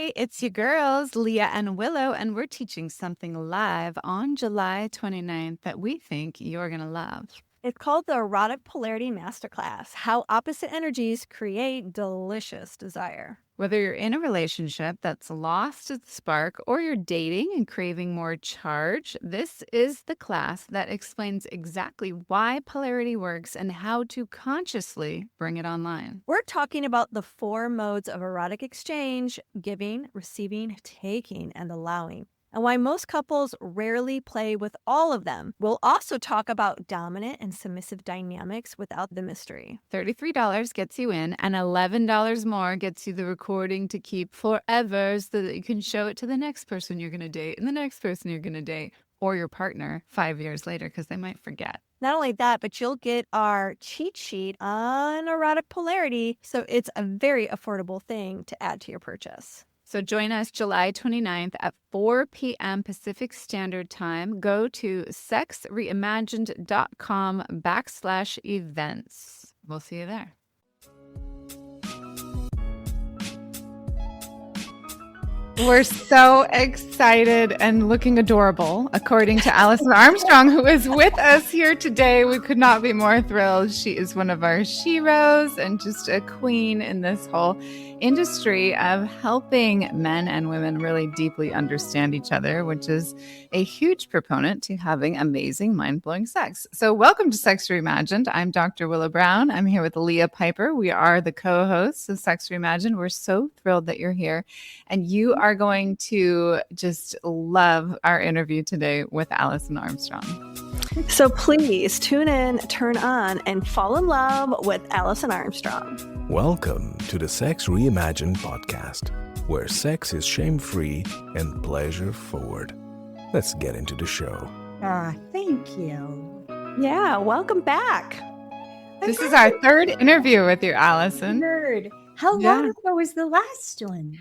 Hey, it's your girls, Leah and Willow, and we're teaching something live on July 29th that we think you're going to love. It's called the Erotic Polarity Masterclass, How Opposite Energies Create Delicious Desire. Whether you're in a relationship that's lost its spark or you're dating and craving more charge, this is the class that explains exactly why polarity works and how to consciously bring it online. We're talking about the 4 modes of erotic exchange: giving, receiving, taking, and allowing, and why most couples rarely play with all of them. We'll also talk about dominant and submissive dynamics without the mystery. $33 gets you in, and $11 more gets you the recording to keep forever so that you can show it to the next person you're going to date and the next person you're going to date or your partner 5 years later because they might forget. Not only that, but you'll get our cheat sheet on erotic polarity, so it's a very affordable thing to add to your purchase. So join us July 29th at 4 p.m. Pacific Standard Time. Go to sexreimagined.com/events. We'll see you there. We're so excited and looking adorable, according to Alison Armstrong, who is with us here today. We could not be more thrilled. She is one of our sheroes and just a queen in this whole industry of helping men and women really deeply understand each other, which is a huge proponent to having amazing, mind-blowing sex. So welcome to Sex Reimagined. I'm Dr. Willow Brown. I'm here with Leah Piper. We are the co-hosts of Sex Reimagined. We're so thrilled that you're here. And you are going to just love our interview today with Alison Armstrong. So please tune in, turn on, and fall in love with Alison Armstrong. Welcome to the Sex Reimagined podcast, where sex is shame-free and pleasure-forward. Let's get into the show. Thank you. Yeah, welcome back. This is our third interview with you, Alison. Third. How long ago was the last one?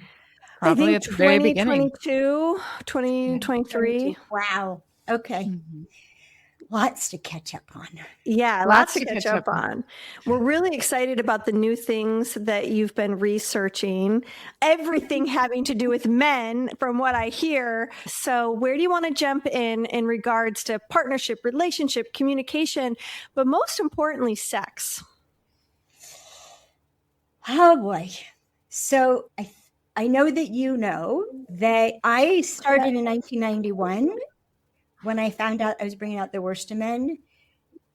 Probably I think at the very beginning. 2023. Wow. Okay. Mm-hmm. Lots to catch up on. Yeah, lots to catch up on. We're really excited about the new things that you've been researching, everything having to do with men, from what I hear. So where do you want to jump in regards to partnership, relationship, communication, but most importantly, sex? Oh, boy. So I know that you know that I started in 1991 when I found out I was bringing out the worst of men.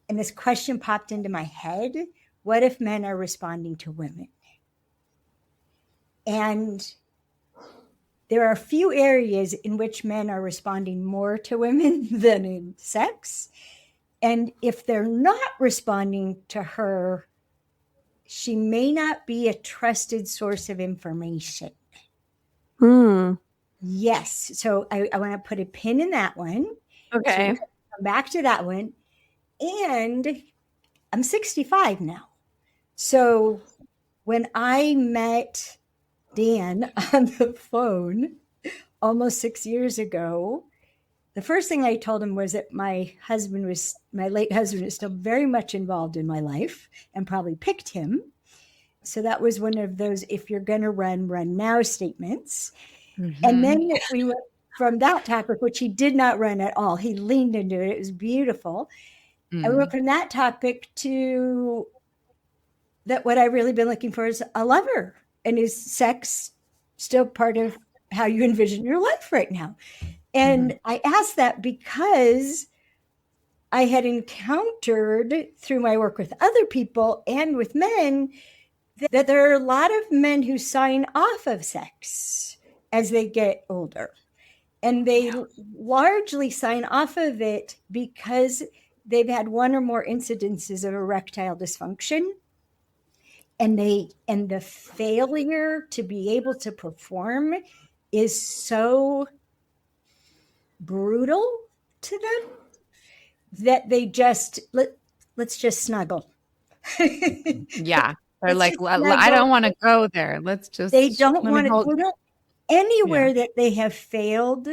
And this question popped into my head: what if men are responding to women? And there are a few areas in which men are responding more to women than in sex. And if they're not responding to her, she may not be a trusted source of information. Yes. So I want to put a pin in that one. Okay. So come back to that one. And I'm 65 now. So when I met Dan on the phone almost 6 years ago, the first thing I told him was that my late husband is still very much involved in my life and probably picked him. So that was one of those, if you're going to run now statements. Mm-hmm. And then we went from that topic, which he did not run at all. He leaned into it. It was beautiful. Mm-hmm. And we went from that topic to that what I've really been looking for is a lover. And is sex still part of how you envision your life right now? And I asked that because I had encountered through my work with other people and with men that there are a lot of men who sign off of sex as they get older. And they largely sign off of it because they've had one or more incidences of erectile dysfunction. And the failure to be able to perform is so brutal to them that they just, let's just snuggle. Yeah. They're like, I don't want to go there. They don't want to. Anywhere that they have failed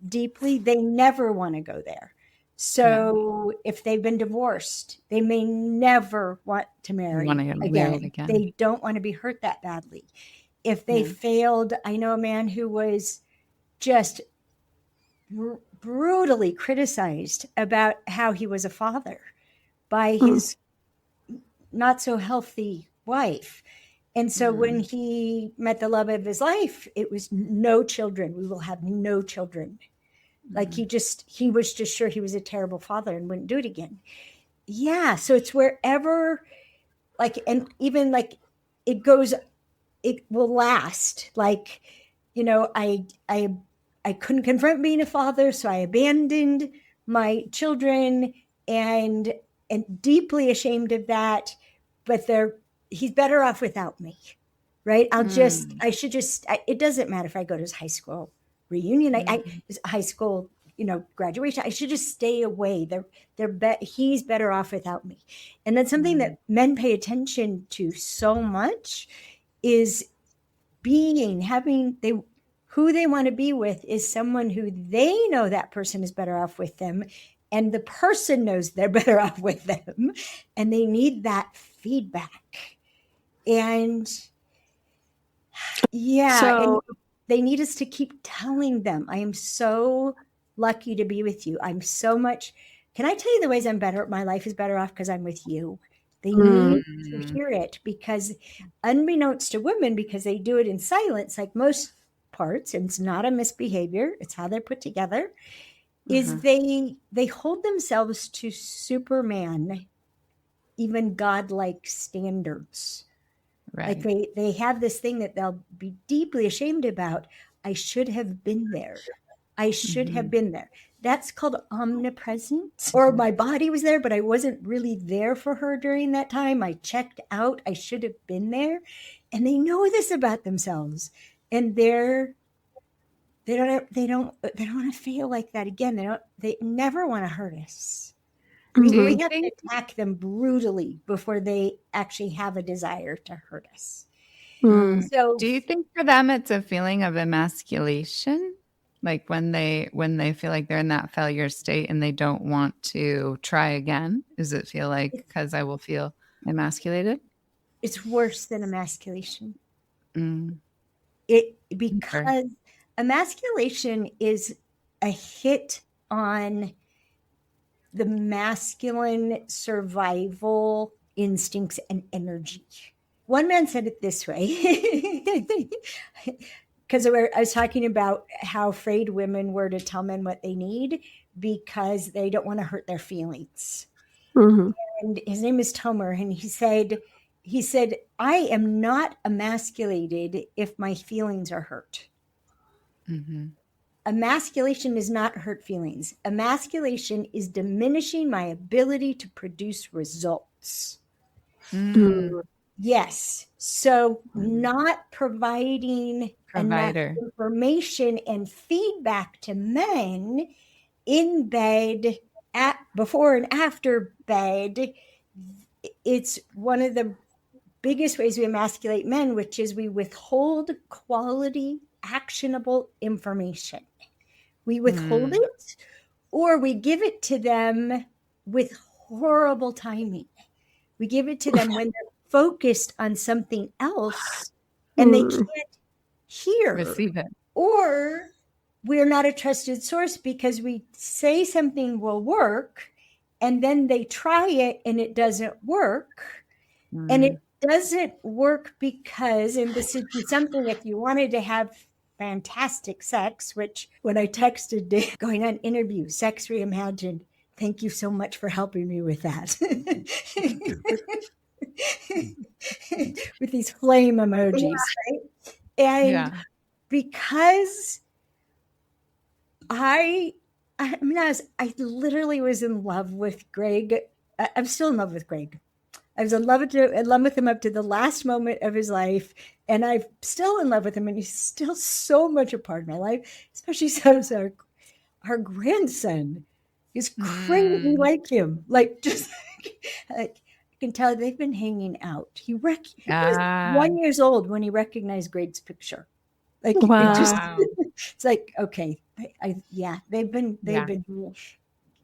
deeply, they never want to go there. So if they've been divorced, they may never want to marry again. They don't want to be hurt that badly. if they failed, I know a man who was just brutally criticized about how he was a father by his not so healthy wife. And so when he met the love of his life, it was no children. We will have no children. Like he was just sure he was a terrible father and wouldn't do it again. Yeah. So it's wherever, like, and even like it will last. Like, I couldn't confront being a father, so I abandoned my children and deeply ashamed of that. But he's better off without me, right? It doesn't matter if I go to his high school reunion, his high school, graduation. I should just stay away. He's better off without me. And that's something that men pay attention to so much is who they want to be with is someone who they know that person is better off with them. And the person knows they're better off with them. And they need that feedback. And and they need us to keep telling them, I am so lucky to be with you. Can I tell you the ways my life is better off because I'm with you? They need to hear it because unbeknownst to women, because they do it in silence, like most parts, and it's not a misbehavior, it's how they're put together, is they hold themselves to Superman, even godlike standards. Right. Like they have this thing that they'll be deeply ashamed about. I should have been there. I should have been there. That's called omnipresence. Or my body was there, but I wasn't really there for her during that time. I checked out. I should have been there. And they know this about themselves. And they don't want to feel like that again. They never want to hurt us. We have to attack them brutally before they actually have a desire to hurt us. So do you think for them it's a feeling of emasculation? Like when they feel like they're in that failure state and they don't want to try again? Does it feel like because I will feel emasculated? It's worse than emasculation. Because emasculation is a hit on the masculine survival instincts and energy. One man said it this way, because I was talking about how afraid women were to tell men what they need because they don't want to hurt their feelings. And his name is Tomer, and he said, I am not emasculated if my feelings are hurt. Emasculation is not hurt feelings. Emasculation is diminishing my ability to produce results. Yes. So not providing enough information and feedback to men in bed, before and after bed. It's one of the biggest ways we emasculate men, which is we withhold quality, actionable information. We withhold it, or we give it to them with horrible timing. We give it to them when they're focused on something else and they can't receive it. Or we're not a trusted source because we say something will work and then they try it and it doesn't work. And it doesn't work because, and this is something, if you wanted to have fantastic sex, which when I texted Dave going on interview, Sex Reimagined, thank you so much for helping me with that. With these flame emojis, right? And because I literally was in love with Greg. I'm still in love with Greg. I was in love with him up to the last moment of his life. And I'm still in love with him. And he's still so much a part of my life, especially since our grandson is crazy like him. Like, just like, I can tell they've been hanging out. He was 1 year old when he recognized Greg's picture. Like, it's like, okay. They've been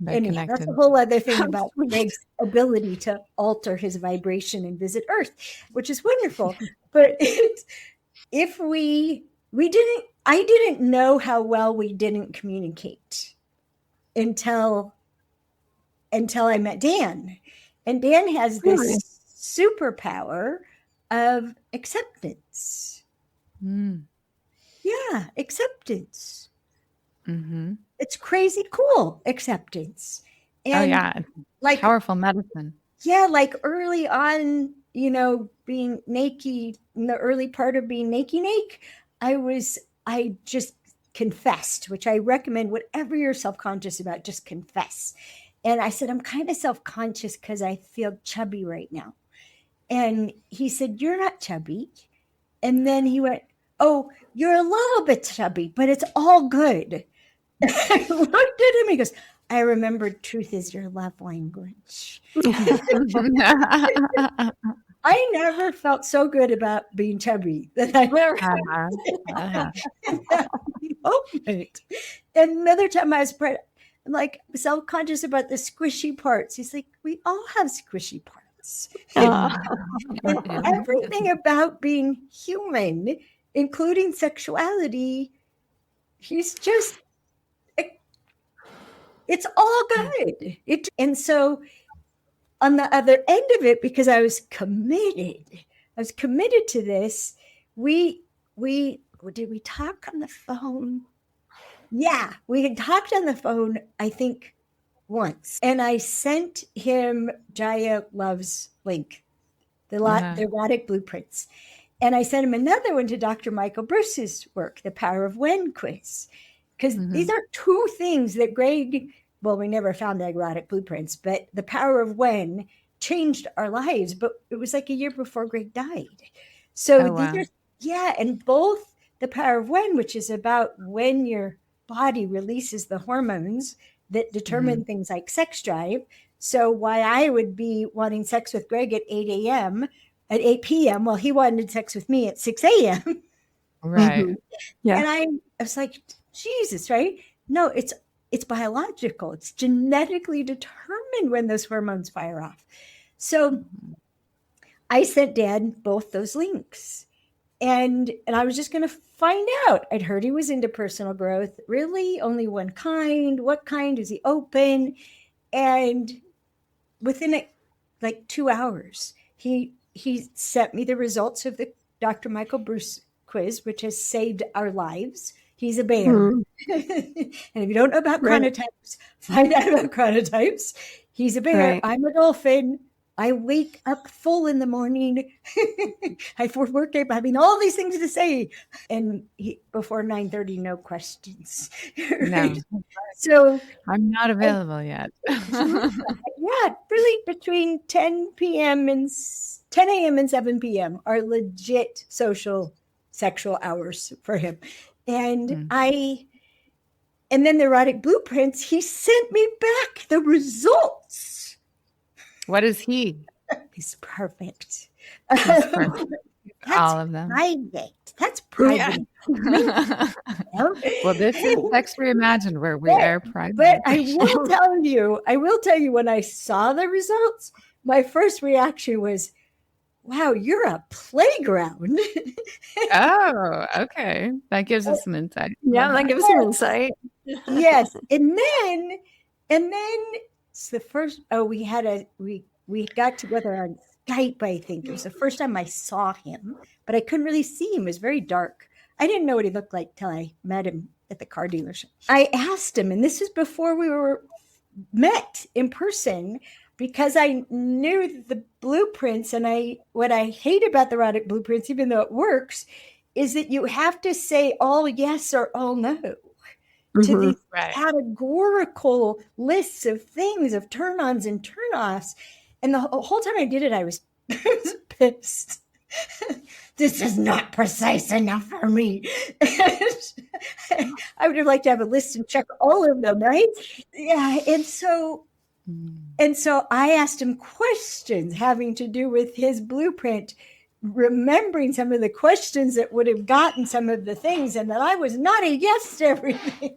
anyway, that's a whole other thing about Greg's ability to alter his vibration and visit Earth, which is wonderful. But I didn't know how well we didn't communicate until I met Dan. And Dan has this superpower of acceptance. Mm. Yeah, acceptance. Mm-hmm. It's crazy cool acceptance. And like powerful medicine. Yeah, like early on, being naked, in the early part of being naked, I just confessed, which I recommend whatever you're self-conscious about, just confess. And I said, I'm kind of self-conscious because I feel chubby right now. And he said, you're not chubby. And then he went, oh, you're a little bit chubby, but it's all good. I looked at him. He goes, I remember truth is your love language. I never felt so good about being chubby that I moment. And another time I was I'm like self-conscious about the squishy parts. He's like, we all have squishy parts. And everything about being human, including sexuality, he's just, it's all good. And so on the other end of it, because I was committed to this, did we talk on the phone? Yeah, we had talked on the phone, I think, once. And I sent him Jaya Love's link, the erotic blueprints. And I sent him another one to Dr. Michael Bruce's work, the Power of When quiz. Because these are two things that Greg, well, we never found the erotic blueprints, but the Power of When changed our lives. But it was like a year before Greg died. So and both the Power of When, which is about when your body releases the hormones that determine things like sex drive. So why I would be wanting sex with Greg at 8 p.m. while he wanted sex with me at 6 a.m. Right. Yeah. And I was like, Jesus, right? No, it's biological. It's genetically determined when those hormones fire off. So I sent Dad both those links. And I was just going to find out. I'd heard he was into personal growth. Really? Only one kind? What kind? Is he open? And within like 2 hours, he sent me the results of the Dr. Michael Bruce quiz, which has saved our lives. He's a bear. And if you don't know about chronotypes, find out about chronotypes. He's a bear. Right. I'm a dolphin. I wake up full in the morning. I work having all these things to say. And before 9:30, no questions. Right? No. So I'm not available yet. Yeah, really between 10 p.m. and 10 a.m. and 7 p.m. are legit sexual hours for him. And and then the erotic blueprints, he sent me back the results. What is he? He's perfect. He's perfect. All of them. Private. That's private. Yeah. Well, this is Sex Reimagined, where we are private. But I will tell you, when I saw the results, my first reaction was, wow, you're a playground. Oh, okay. That gives us some insight. Yeah, that gives some insight. Yes. And then it's the first, we got together on Skype, I think. It was the first time I saw him, but I couldn't really see him. It was very dark. I didn't know what he looked like till I met him at the car dealership. I asked him, and this is before we were met in person, because I knew the blueprints, and what I hate about the erotic blueprints, even though it works, is that you have to say all yes or all no to these categorical lists of things, of turn-ons and turn-offs. And the whole time I did it, I was pissed. This is not precise enough for me. I would have liked to have a list and check all of them, right? Yeah, and so I asked him questions having to do with his blueprint, remembering some of the questions that would have gotten some of the things, and that I was not a yes to everything.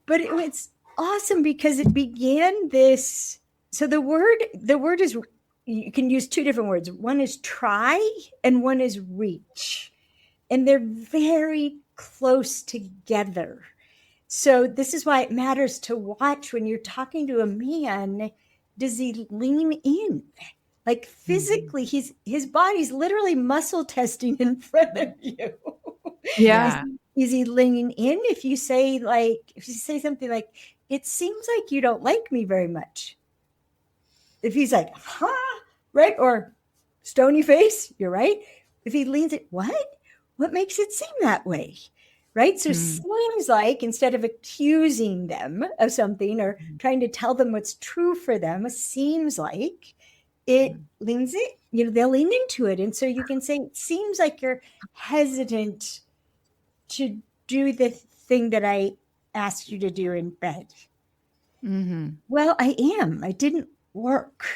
But it was awesome because it began this. So the word is, you can use two different words. One is try and one is reach. and they're very close together. So this is why it matters to watch when you're talking to a man. Does he lean in? Like physically, his body's literally muscle testing in front of you. Yeah. Is he leaning in? If you say something like, it seems like you don't like me very much. If he's like, huh? Right? Or stony face, you're right. If he leans it, what makes it seem that way? Right? So seems like, instead of accusing them of something or trying to tell them what's true for them, seems like it leans it, they'll lean into it. And so you can say, it seems like you're hesitant to do the thing that I asked you to do in bed. Mm-hmm. Well, I am. I didn't work.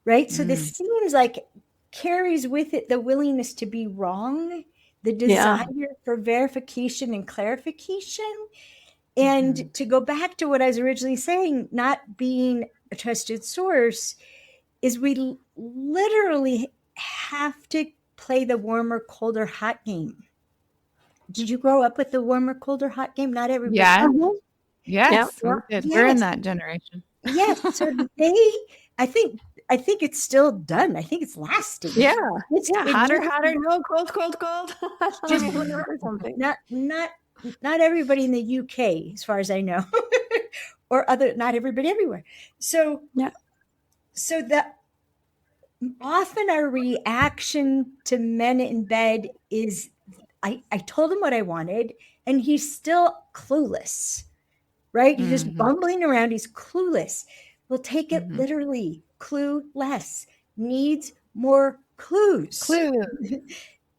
Right? So this seems like carries with it the willingness to be wrong, the desire for verification and clarification. And to go back to what I was originally saying, not being a trusted source, is we literally have to play the warmer, colder, hot game. Did you grow up with the warmer, colder, hot game? Not everybody. Yeah. Yes, we did. Yes. We're in that generation. Yes. So I think it's still done. I think it's lasting. Yeah. Hotter, no, cold. Just something. Not everybody in the UK, as far as I know, or not everybody everywhere. So that often our reaction to men in bed is, I told him what I wanted, and he's still clueless, right? He's just bumbling around. He's clueless. We'll take it literally. Clueless. Needs more clues.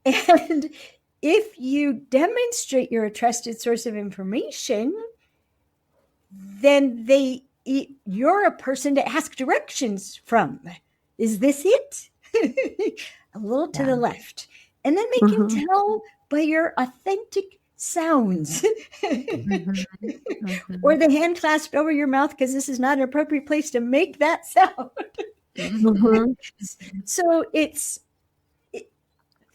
And if you demonstrate you're a trusted source of information, then you're a person to ask directions from. Is this it? A little to the left. And then they can tell by your authentic sounds. Or the hand clasped over your mouth, because this is not an appropriate place to make that sound. So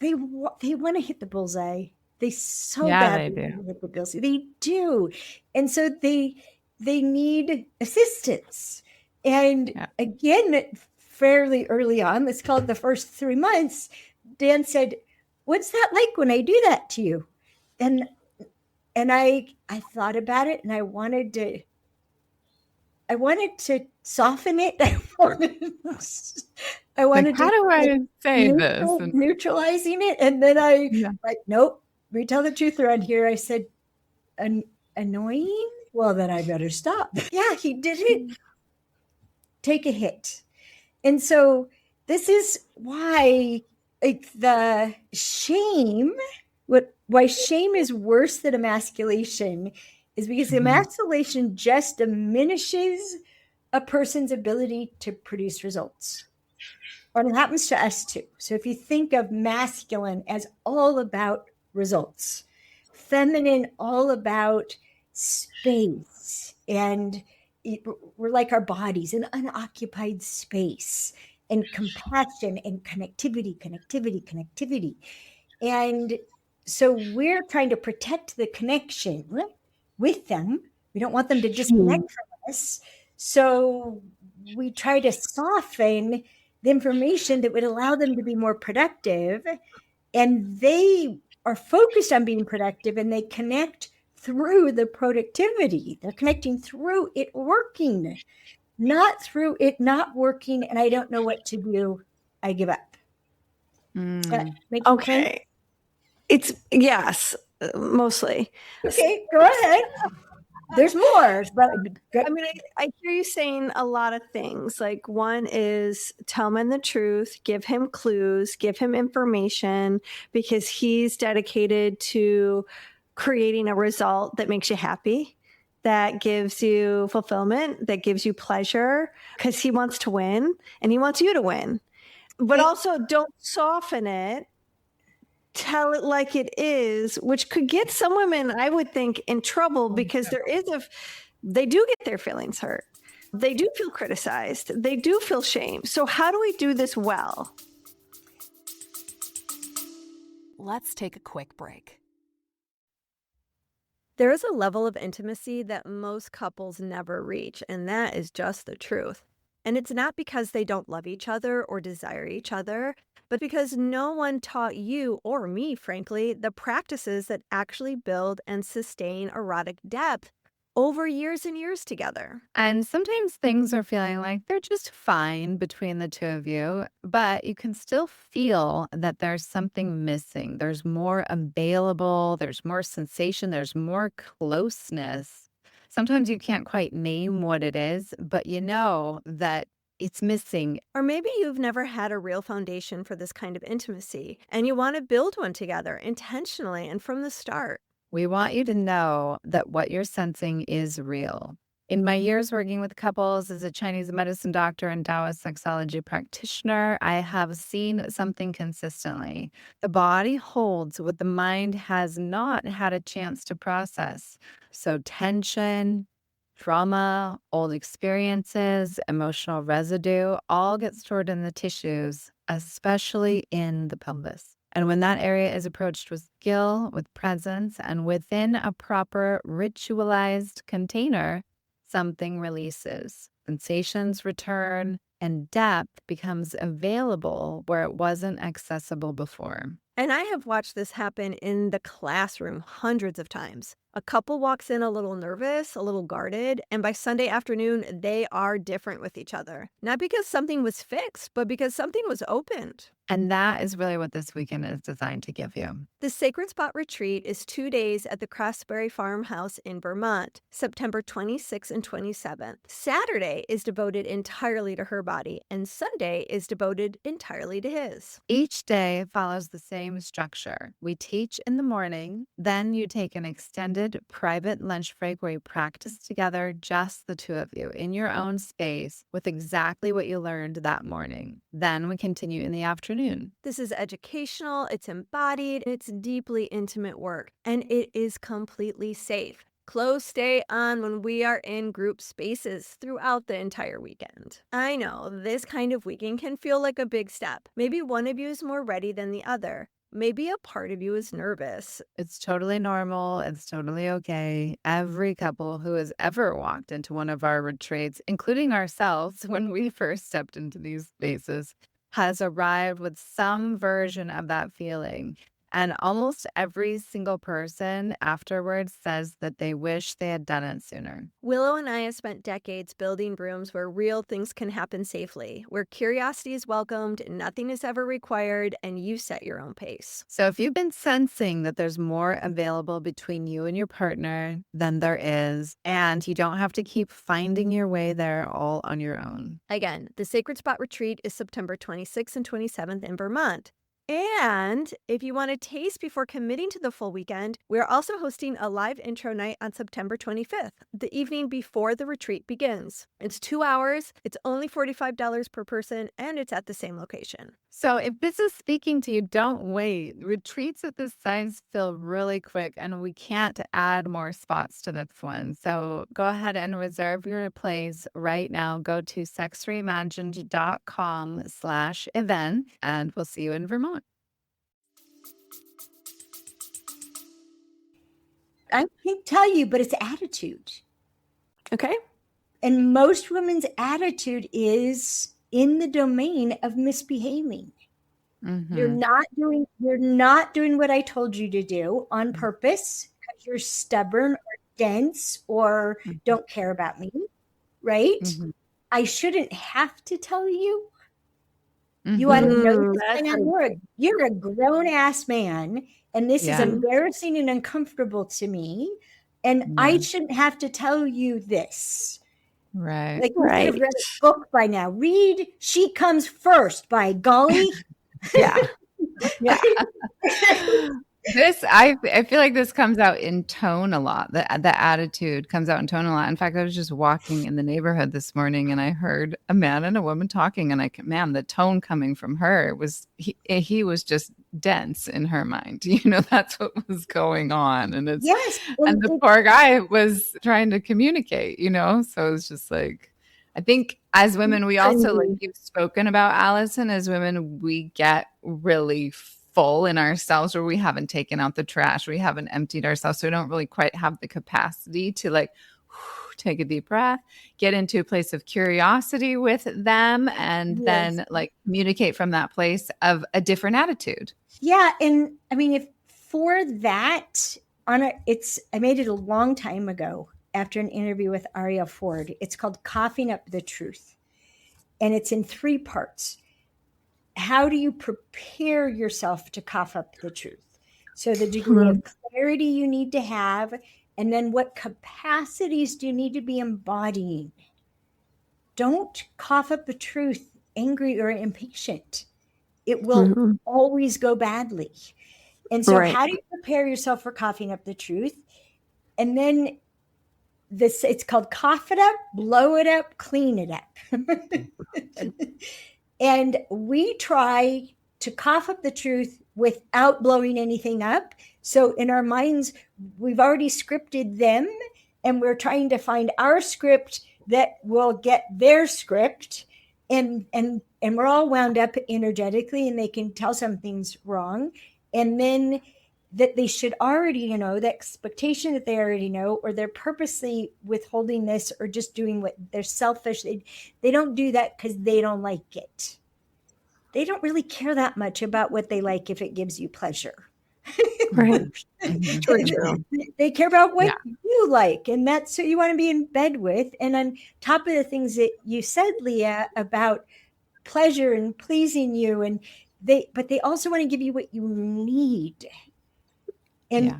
they want to hit the bullseye. They so badly want to hit the bullseye. They do. And so they need assistance. And again, fairly early on, let's call it the first 3 months, Dan said, "What's that like when I do that to you?" And I thought about it, and I wanted to soften it. I wanted how to, do I say this? Neutralizing it. And then nope, we tell the truth around here. I said, annoying? Well, then I better stop. Yeah, he didn't take a hit. And so this is why the shame, why shame is worse than emasculation, is because emasculation just diminishes a person's ability to produce results. And it happens to us too. So if you think of masculine as all about results, feminine all about space, and we're like our bodies, an unoccupied space, and compassion and connectivity. And so we're trying to protect the connection with them. We don't want them to disconnect from us. So we try to soften the information that would allow them to be more productive. And they are focused on being productive, and they connect through the productivity. They're connecting through it working, not through it not working. And I don't know what to do. I give up. Okay. It's yes, mostly. Okay, go ahead. There's more, but I mean, I hear you saying a lot of things. Like, one is tell men the truth, give him clues, give him information, because he's dedicated to creating a result that makes you happy, that gives you fulfillment, that gives you pleasure, because he wants to win and he wants you to win. But also don't soften it. Tell it like it is, which could get some women, I would think, in trouble, because they do get their feelings hurt. They do feel criticized. They do feel shame. So how do we do this well? let's take a quick break. There is a level of intimacy that most couples never reach, and that is just the truth. And it's not because they don't love each other or desire each other, but because no one taught you, or me, frankly, the practices that actually build and sustain erotic depth over years and years together. And sometimes things are feeling like they're just fine between the two of you, but you can still feel that there's something missing. There's more available, there's more sensation, there's more closeness. Sometimes you can't quite name what it is, but you know that it's missing. Or maybe you've never had a real foundation for this kind of intimacy, and you want to build one together intentionally and from the start. We want you to know that what you're sensing is real. In my years working with couples as a Chinese medicine doctor and Taoist sexology practitioner, I have seen something consistently. The body holds what the mind has not had a chance to process. So tension, trauma, old experiences, emotional residue, all get stored in the tissues, especially in the pelvis. And when that area is approached with skill, with presence, and within a proper ritualized container, something releases. Sensations return, and depth becomes available where it wasn't accessible before. And I have watched this happen in the classroom hundreds of times. A couple walks in a little nervous, a little guarded, and by Sunday afternoon, they are different with each other. Not because something was fixed, but because something was opened. And that is really what this weekend is designed to give you. The Sacred Spot Retreat is 2 days at the Craftsbury Farmhouse in Vermont, September 26th and 27th. Saturday is devoted entirely to her body, and Sunday is devoted entirely to his. Each day follows the same structure. We teach in the morning, then you take an extended private lunch break where you practice together, just the two of you, in your own space with exactly what you learned that morning. Then we continue in the afternoon. This is educational, it's embodied, it's deeply intimate work, and it is completely safe. Clothes stay on when we are in group spaces throughout the entire weekend. I know this kind of weekend can feel like a big step. Maybe one of you is more ready than the other. Maybe a part of you is nervous. It's totally normal. It's totally okay. Every couple who has ever walked into one of our retreats, including ourselves when we first stepped into these spaces, has arrived with some version of that feeling. And almost every single person afterwards says that they wish they had done it sooner. Willow and I have spent decades building rooms where real things can happen safely, where curiosity is welcomed, nothing is ever required, and you set your own pace. So if you've been sensing that there's more available between you and your partner than there is, and you don't have to keep finding your way there all on your own. Again, the Sacred Spot Retreat is September 26th and 27th in Vermont. And if you want to taste before committing to the full weekend, we're also hosting a live intro night on September 25th, the evening before the retreat begins. It's 2 hours, it's only $45 per person, and it's at the same location. So if this is speaking to you, don't wait. Retreats at this size fill really quick, and we can't add more spots to this one. So go ahead and reserve your place right now. Go to sexreimagined.com/event, and we'll see you in Vermont. I can't tell you, but it's attitude. Okay. And most women's attitude is in the domain of misbehaving. Mm-hmm. You're not doing what I told you to do on purpose because you're stubborn or dense or don't care about me, right? Mm-hmm. I shouldn't have to tell you. Mm-hmm. You ought to know this by now. You're a grown-ass man, and this is embarrassing and uncomfortable to me, and I shouldn't have to tell you this. Right. Like, you should have read a book by now. Read She Comes First, by golly. Yeah. Yeah. I feel like this comes out in tone a lot. The attitude comes out in tone a lot. In fact, I was just walking in the neighborhood this morning and I heard a man and a woman talking, and the tone coming from her was he was just dense in her mind. You know, that's what was going on. And it's and the poor guy was trying to communicate, you know. So it's just like, I think as women, we also, like you've spoken about, Allison, as women, we get really full in ourselves, or we haven't taken out the trash, we haven't emptied ourselves. So we don't really quite have the capacity to like take a deep breath, get into a place of curiosity with them, and then like communicate from that place of a different attitude. Yeah. And I mean, if for that I made it a long time ago after an interview with Ariel Ford. It's called Coughing Up the Truth. And it's in 3 parts. How do you prepare yourself to cough up the truth? So the degree of clarity you need to have, and then what capacities do you need to be embodying? Don't cough up the truth angry or impatient. It will always go badly. And so how do you prepare yourself for coughing up the truth? And then it's called cough it up, blow it up, clean it up. And we try to cough up the truth without blowing anything up. So in our minds, we've already scripted them, and we're trying to find our script that will get their script. And we're all wound up energetically, and they can tell something's wrong. And then that they should already know, the expectation that they already know, or they're purposely withholding this or just doing what they're selfish. They don't do that because they don't like it. They don't really care that much about what they like if it gives you pleasure. Right. They care about what you like, and that's who you want to be in bed with. And on top of the things that you said, Leah, about pleasure and pleasing you, but they also want to give you what you need. And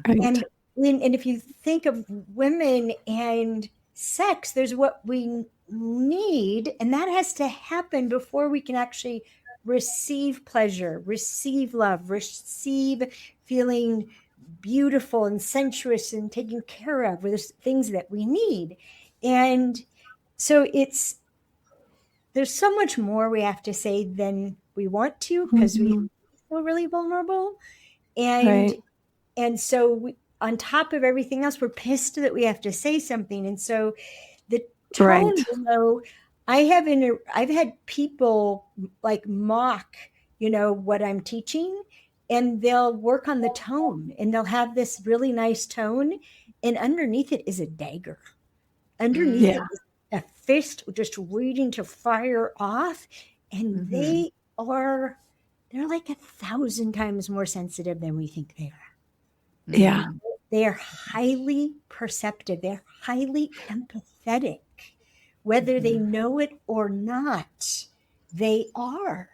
if you think of women and sex, there's what we need, and that has to happen before we can actually receive pleasure, receive love, receive feeling beautiful and sensuous and taken care of. There's things that we need. And so there's so much more we have to say than we want to, because we feel really vulnerable. And so on top of everything else, we're pissed that we have to say something. And so the tone, I've had people like mock, what I'm teaching, and they'll work on the tone, and they'll have this really nice tone, and underneath it is a dagger. Underneath it is a fist just waiting to fire off. And they're like 1,000 times more sensitive than we think they are. Yeah. They are highly perceptive. They're highly empathetic. Whether they know it or not, they are.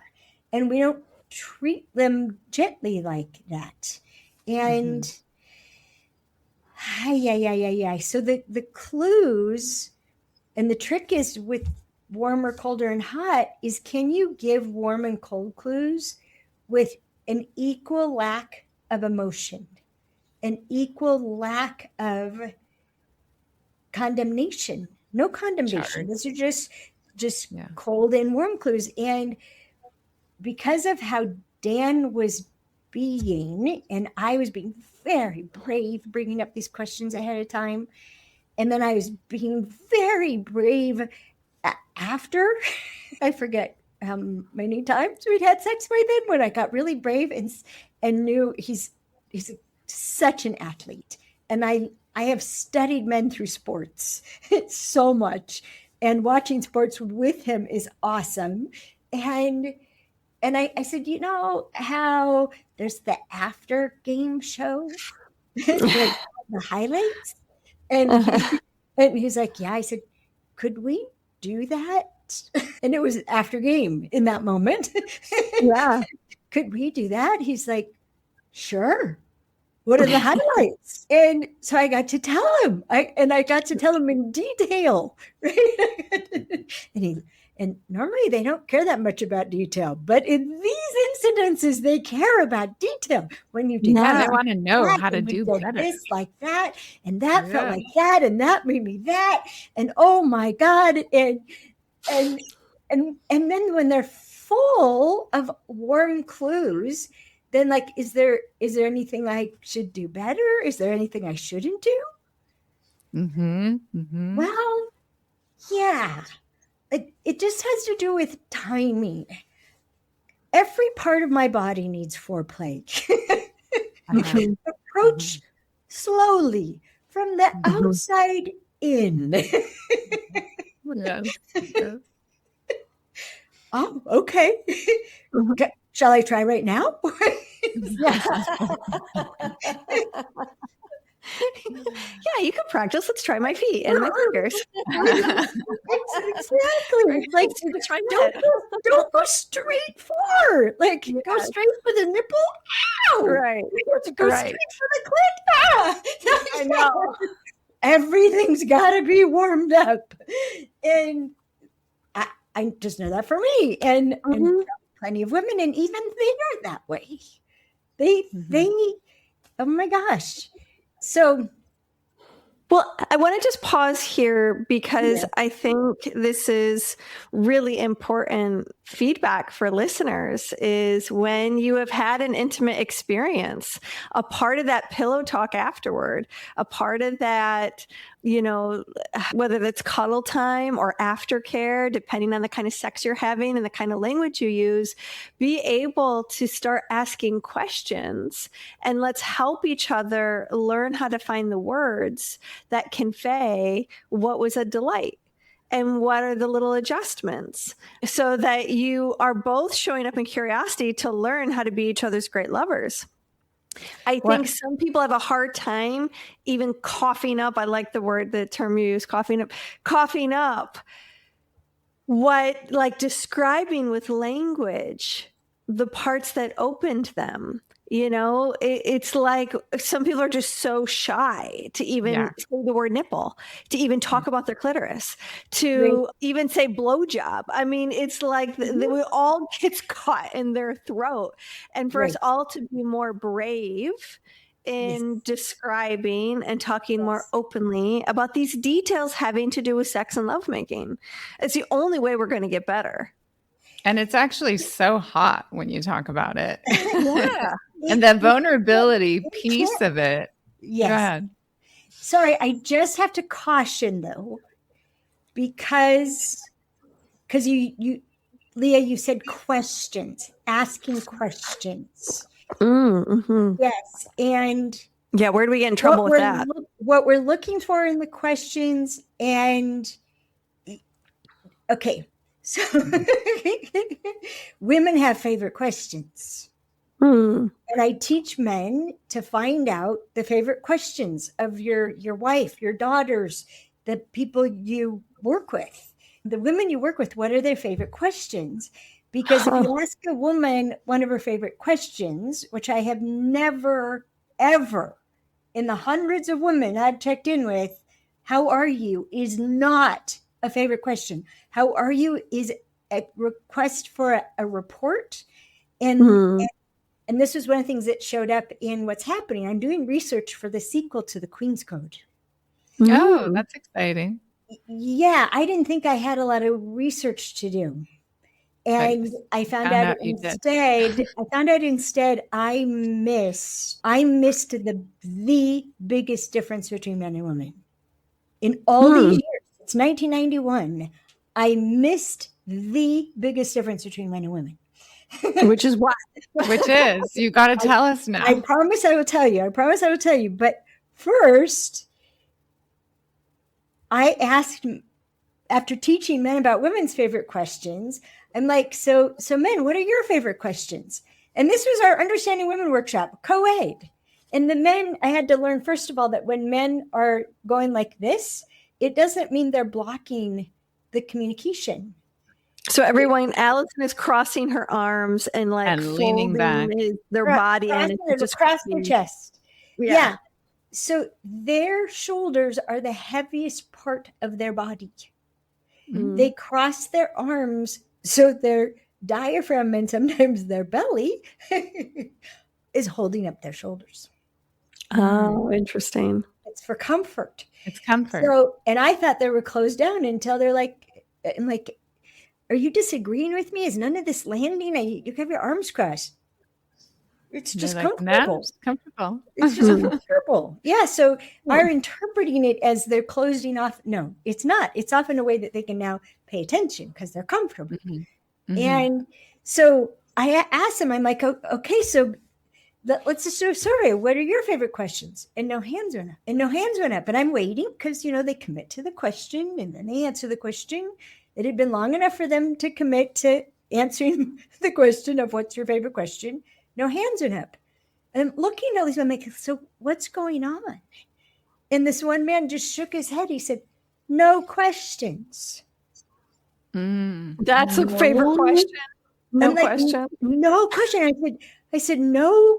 And we don't treat them gently like that. And so the clues, and the trick is with warmer, colder, and hot, is can you give warm and cold clues with an equal lack of emotion, an equal lack of condemnation? No condemnation. Those are just cold and warm clues. And because of how Dan was being, and I was being very brave, bringing up these questions ahead of time, and then I was being very brave after. I forget how many times we'd had sex by then, when I got really brave and knew he's such an athlete. And I have studied men through sports so much, and watching sports with him is awesome. And I said, how there's the after game show, like the highlights, and he's like, yeah. I said, could we do that? And it was after game in that moment. Yeah. Could we do that? He's like, sure. What are the highlights? And so I got to tell him. I got to tell him in detail. Right? And normally they don't care that much about detail, but in these incidences, they care about detail. When you do that, they want to know how to do better. This like that, and that felt like that, and that made me that, and oh my God, and then when they're full of warm clues, then like, is there anything I should do better? Is there anything I shouldn't do? Well, yeah. It just has to do with timing. every part of my body needs foreplay. Approach slowly from the outside in. Yes. Oh, okay. Shall I try right now? Yeah, you can practice. Let's try my feet and my fingers. Exactly. Like, don't go straight for. Like, go straight for the nipple. Ow! Right. Go straight for the clit. Ah! I know. Everything's got to be warmed up. And I just know that for me. And plenty of women, and even they are that way. They, oh my gosh. So, well, I want to just pause here because I think this is really important feedback for listeners is when you have had an intimate experience, a part of that pillow talk afterward, a part of that, you know, whether that's cuddle time or aftercare, depending on the kind of sex you're having and the kind of language you use, be able to start asking questions and let's help each other learn how to find the words that convey what was a delight. And what are the little adjustments so that you are both showing up in curiosity to learn how to be each other's great lovers. I think some people have a hard time even coughing up. I like the term you use, coughing up. What, like describing with language, the parts that opened them. You know, it's like some people are just so shy to even say the word nipple, to even talk about their clitoris, to even say blowjob. I mean, it's like we all gets caught in their throat. And for us all to be more brave in describing and talking more openly about these details having to do with sex and lovemaking, it's the only way we're going to get better. And it's actually so hot when you talk about it. And the vulnerability piece of it. Yes. Go ahead. Sorry, I just have to caution though, because you Leah, you said questions, asking questions. Yes. And where do we get in trouble with that? What we're looking for in the questions and okay. So women have favorite questions. And I teach men to find out the favorite questions of your wife, your daughters, the people you work with, the women you work with. What are their favorite questions? Because if you ask a woman one of her favorite questions, which I have never, ever in the hundreds of women I've checked in with, how are you is not a favorite question. How are you is a request for a report. And this was one of the things that showed up in what's happening. I'm doing research for the sequel to the Queen's Code. Oh, that's exciting. Yeah, I didn't think I had a lot of research to do. And I found out instead I missed the biggest difference between men and women. In all these years, it's 1991, I missed the biggest difference between men and women. Which is what? Which is, you got to tell us now. I promise I will tell you. But first, I asked, after teaching men about women's favorite questions, I'm like, so men, what are your favorite questions? And this was our Understanding Women workshop, co-ed. And the men, I had to learn, first of all, that when men are going like this, it doesn't mean they're blocking the communication. So everyone, Alison is crossing her arms and leaning back their body and just across their chest. Yeah. So their shoulders are the heaviest part of their body. They cross their arms so their diaphragm and sometimes their belly is holding up their shoulders. Oh, interesting. It's for comfort. It's comfort. So, and I thought they were closed down until they're like, I'm like, are you disagreeing with me? Is none of this landing? You have your arms crossed. It's just comfortable. It's comfortable. It's just comfortable. Yeah. So are interpreting it as they're closing off. No, it's not. It's off in a way that they can now pay attention because they're comfortable. And so I asked him, I'm like, okay, so let's just do a survey. What are your favorite questions? And no hands went up. And I'm waiting because, they commit to the question and then they answer the question. It had been long enough for them to commit to answering the question of what's your favorite question. No hands went up. And I'm looking at these men, like, so what's going on? And this one man just shook his head. He said, no questions. That's a favorite question. No question. No question. I said, no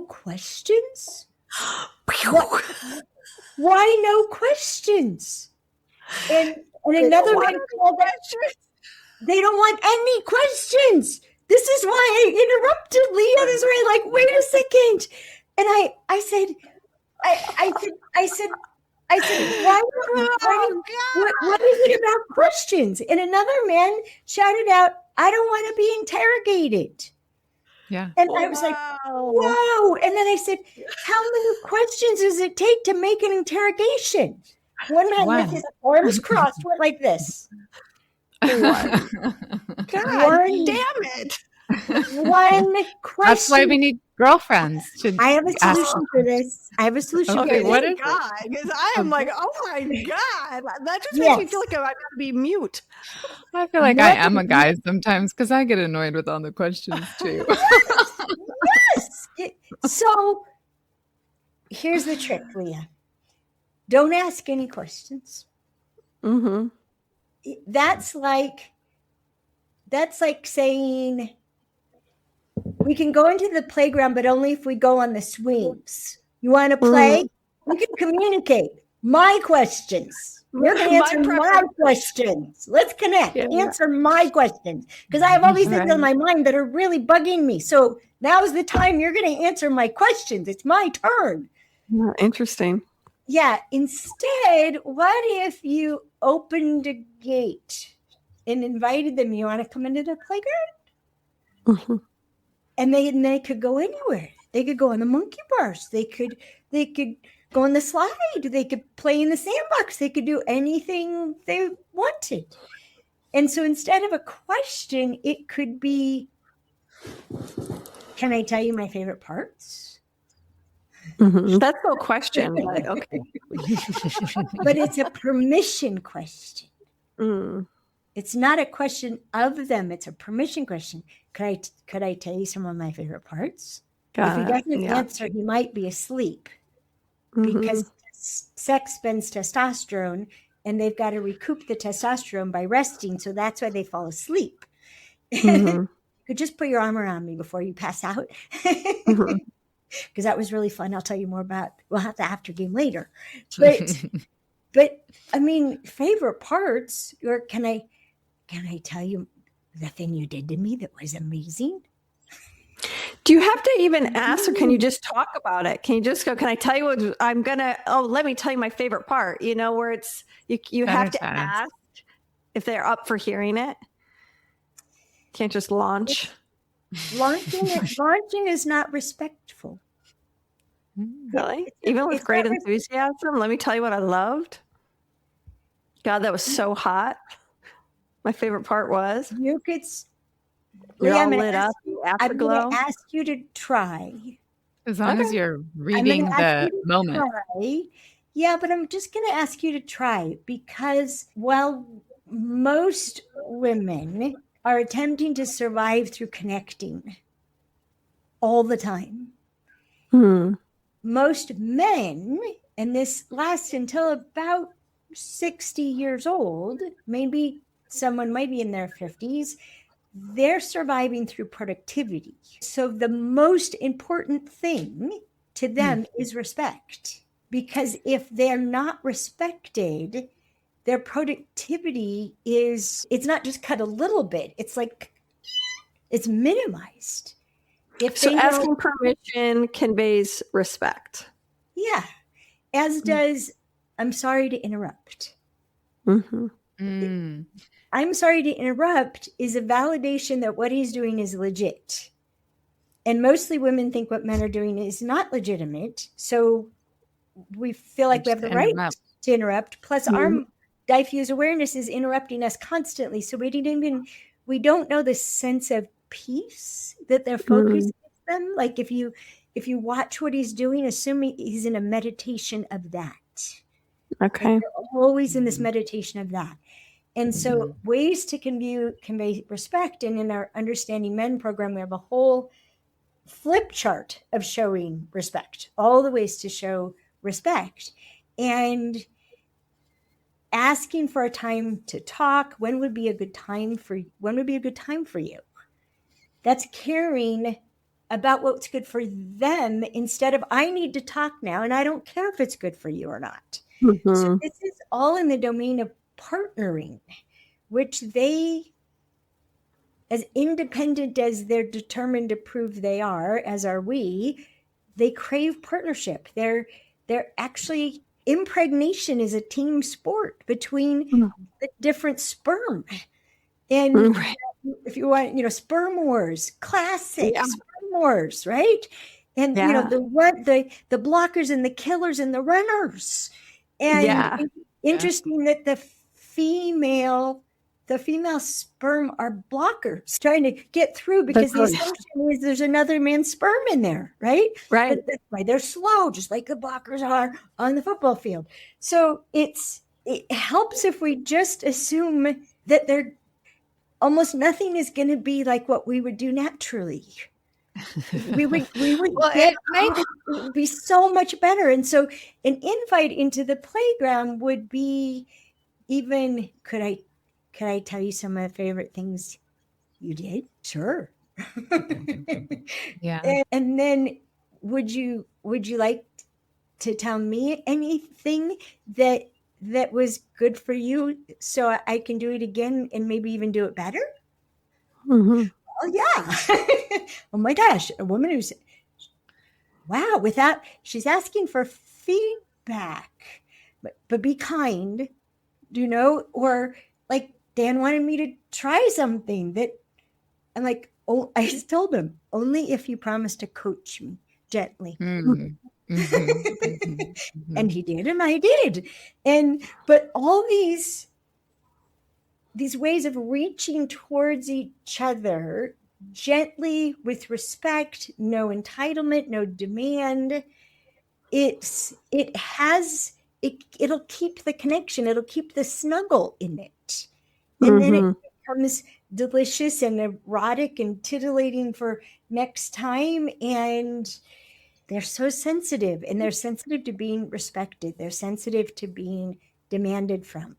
questions? Why no questions? And another man called that, they don't want any questions. This is why I interrupted Leah. This is why I'm like, wait a second. And I said, why, what is it about questions? And another man shouted out, I don't want to be interrogated. Yeah. And I was like, whoa. And then I said, how many questions does it take to make an interrogation? One man with his arms crossed went like this. God damn it. One question. That's why we need girlfriends. I have a solution for this. Okay, what is God? Because I am like, oh my God. That just makes me feel like I'm going to be mute. I feel like I am a guy sometimes because I get annoyed with all the questions too. Yes. So here's the trick, Leah. Don't ask any questions. Mm-hmm. That's like saying we can go into the playground, but only if we go on the swings. You want to play? We can communicate. My questions. You're going to answer my questions. Let's connect. Yeah. Answer my questions. Because I have all these things in my mind that are really bugging me. So now's the time you're going to answer my questions. It's my turn. Interesting. Yeah. Instead, what if you opened a gate and invited them? You want to come into the playground? Mm-hmm. And they could go anywhere. They could go on the monkey bars. They could go on the slide. They could play in the sandbox. They could do anything they wanted. And so instead of a question, it could be, can I tell you my favorite parts? Mm-hmm. That's no question. Like, okay. But it's a permission question. Mm. It's not a question of them. It's a permission question. Could I tell you some of my favorite parts? If he doesn't answer, he might be asleep because sex spends testosterone and they've got to recoup the testosterone by resting. So that's why they fall asleep. You could just put your arm around me before you pass out. Because that was really fun. I'll tell you more about, we'll have the after game later. But I mean, favorite parts, or can I tell you the thing you did to me that was amazing? Do you have to even ask, or can you just talk about it? Can you just go, can I tell you what let me tell you my favorite part, where it's, you have to ask if they're up for hearing it. Can't just launch. Launching is not respectful. Really? Even with great enthusiasm? Let me tell you what I loved. God, that was so hot. My favorite part was you could. You're all lit up. I'm going to ask you to try. As long as you're reading the moment. Yeah, but I'm just going to ask you to try because while most women are attempting to survive through connecting all the time, most men, and this lasts until about 60 years old, maybe someone might be in their 50s, they're surviving through productivity. So the most important thing to them is respect. Because if they're not respected, their productivity it's not just cut a little bit. It's like, it's minimized. So asking permission conveys respect. Yeah. As does, I'm sorry to interrupt. I'm sorry to interrupt is a validation that what he's doing is legit. And mostly women think what men are doing is not legitimate. So we feel like we have the right to interrupt. Plus our diffuse awareness is interrupting us constantly. So we don't know the sense of peace that their focus gives them. Like if you watch what he's doing, assuming he's in a meditation of that. Okay. They're always in this meditation of that. And so ways to convey respect. And in our Understanding Men program, we have a whole flip chart of showing respect, all the ways to show respect. And asking for a time to talk. When would be a good time for you? That's caring about what's good for them instead of I need to talk now and I don't care if it's good for you or not. So this is all in the domain of partnering, which they, as independent as they're determined to prove they are, as are we, they crave partnership. They're actually, impregnation is a team sport between the different sperm. And if you want, sperm wars, classic sperm wars, right? And the blockers and the killers and the runners. And interesting that the female sperm are blockers trying to get through because the assumption is there's another man's sperm in there, right? Right. But that's why they're slow, just like the blockers are on the football field. So it helps if we just assume that they're almost nothing is going to be like what we would do naturally. we would it would be so much better. And so an invite into the playground would be even, could I tell you some of my favorite things you did? Sure. Yeah. And then would you like to tell me anything that was good for you so I can do it again and maybe even do it better? Oh yeah. Oh my gosh. A woman who's, wow, she's asking for feedback, but be kind, or like Dan wanted me to try something that I'm like, oh, I told him only if you promise to coach me gently. And he did, and I did. But all these ways of reaching towards each other gently with respect, no entitlement, no demand. It'll keep the connection. It'll keep the snuggle in it. And then it becomes delicious and erotic and titillating for next time. And they're so sensitive, and they're sensitive to being respected. They're sensitive to being demanded from.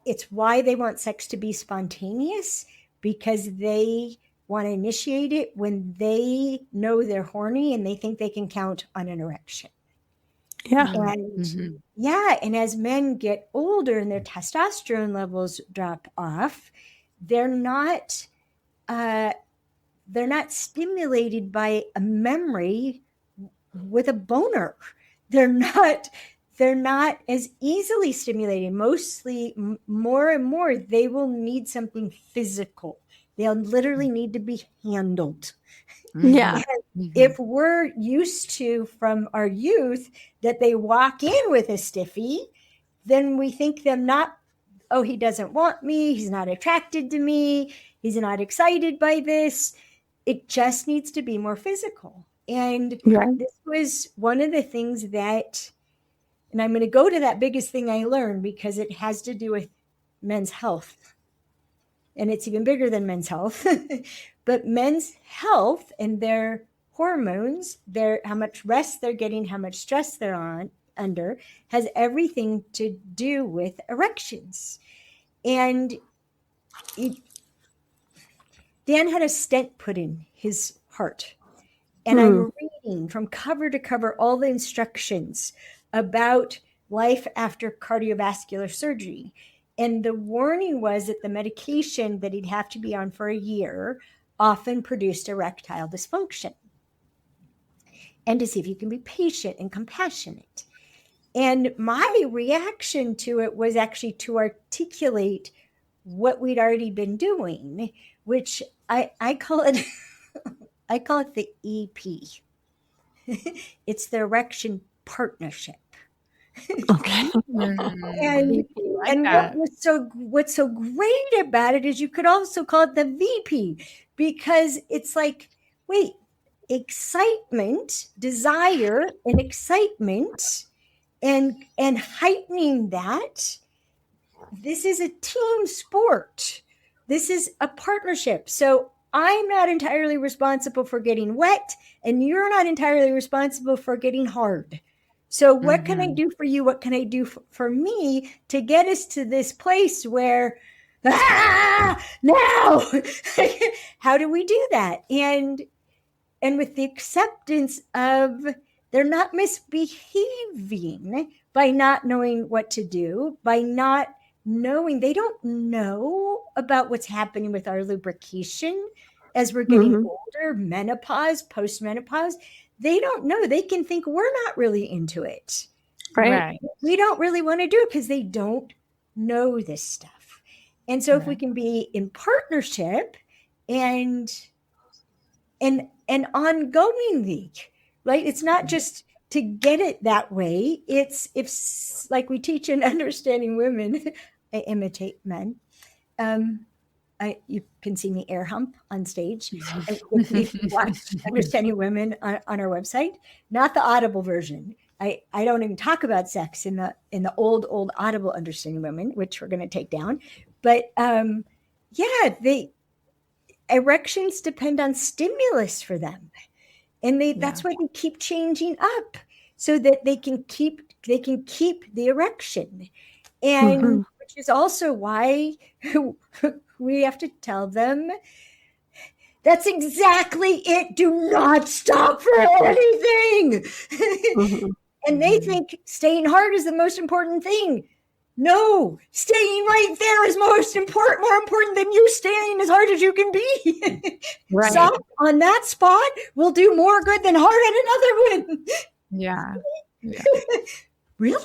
It's why they want sex to be spontaneous, because they want to initiate it when they know they're horny and they think they can count on an erection. Yeah. And and as men get older and their testosterone levels drop off, they're not stimulated by a memory with a boner. They're not as easily stimulated. Mostly, more and more, they will need something physical. They'll literally need to be handled. Yeah. If we're used to from our youth that they walk in with a stiffy, then we think them not, oh, he doesn't want me. He's not attracted to me. He's not excited by this. It just needs to be more physical. And this was one of the things that, and I'm going to go to that biggest thing I learned because it has to do with men's health. And it's even bigger than men's health. But men's health and their hormones, how much rest they're getting, how much stress they're under, has everything to do with erections. And Dan had a stent put in his heart. And I'm reading from cover to cover all the instructions about life after cardiovascular surgery. And the warning was that the medication that he'd have to be on for a year often produced erectile dysfunction. And to see if you can be patient and compassionate. And my reaction to it was actually to articulate what we'd already been doing, which I call it I call it the EP. It's the erection partnership. Okay. And like and that. what's so great about it is you could also call it the VP, because it's like, wait, excitement, desire, and excitement, and heightening that. This is a team sport. This is a partnership. So I'm not entirely responsible for getting wet, and you're not entirely responsible for getting hard. So what can I do for you? What can I do for me to get us to this place where, now, how do we do that? And with the acceptance of they're not misbehaving by not knowing what to do, by not knowing, they don't know about what's happening with our lubrication as we're getting older, menopause, postmenopause. They don't know. They can think we're not really into it. Right. We don't really want to do it because they don't know this stuff. And so if we can be in partnership and ongoingly, right? It's not just to get it that way. It's like we teach in Understanding Women. I imitate men. You can see me air hump on stage. If you watch Understanding Women on our website, not the Audible version. I don't even talk about sex in the old Audible Understanding Women, which we're going to take down. But erections depend on stimulus for them, and that's why they keep changing up so that they can keep the erection, and which is also why we have to tell them that's exactly it. Do not stop for anything. And they think staying hard is the most important thing. No, staying right there is more important than you staying as hard as you can be. Right. Soft on that spot will do more good than hard at another one. Yeah. Really?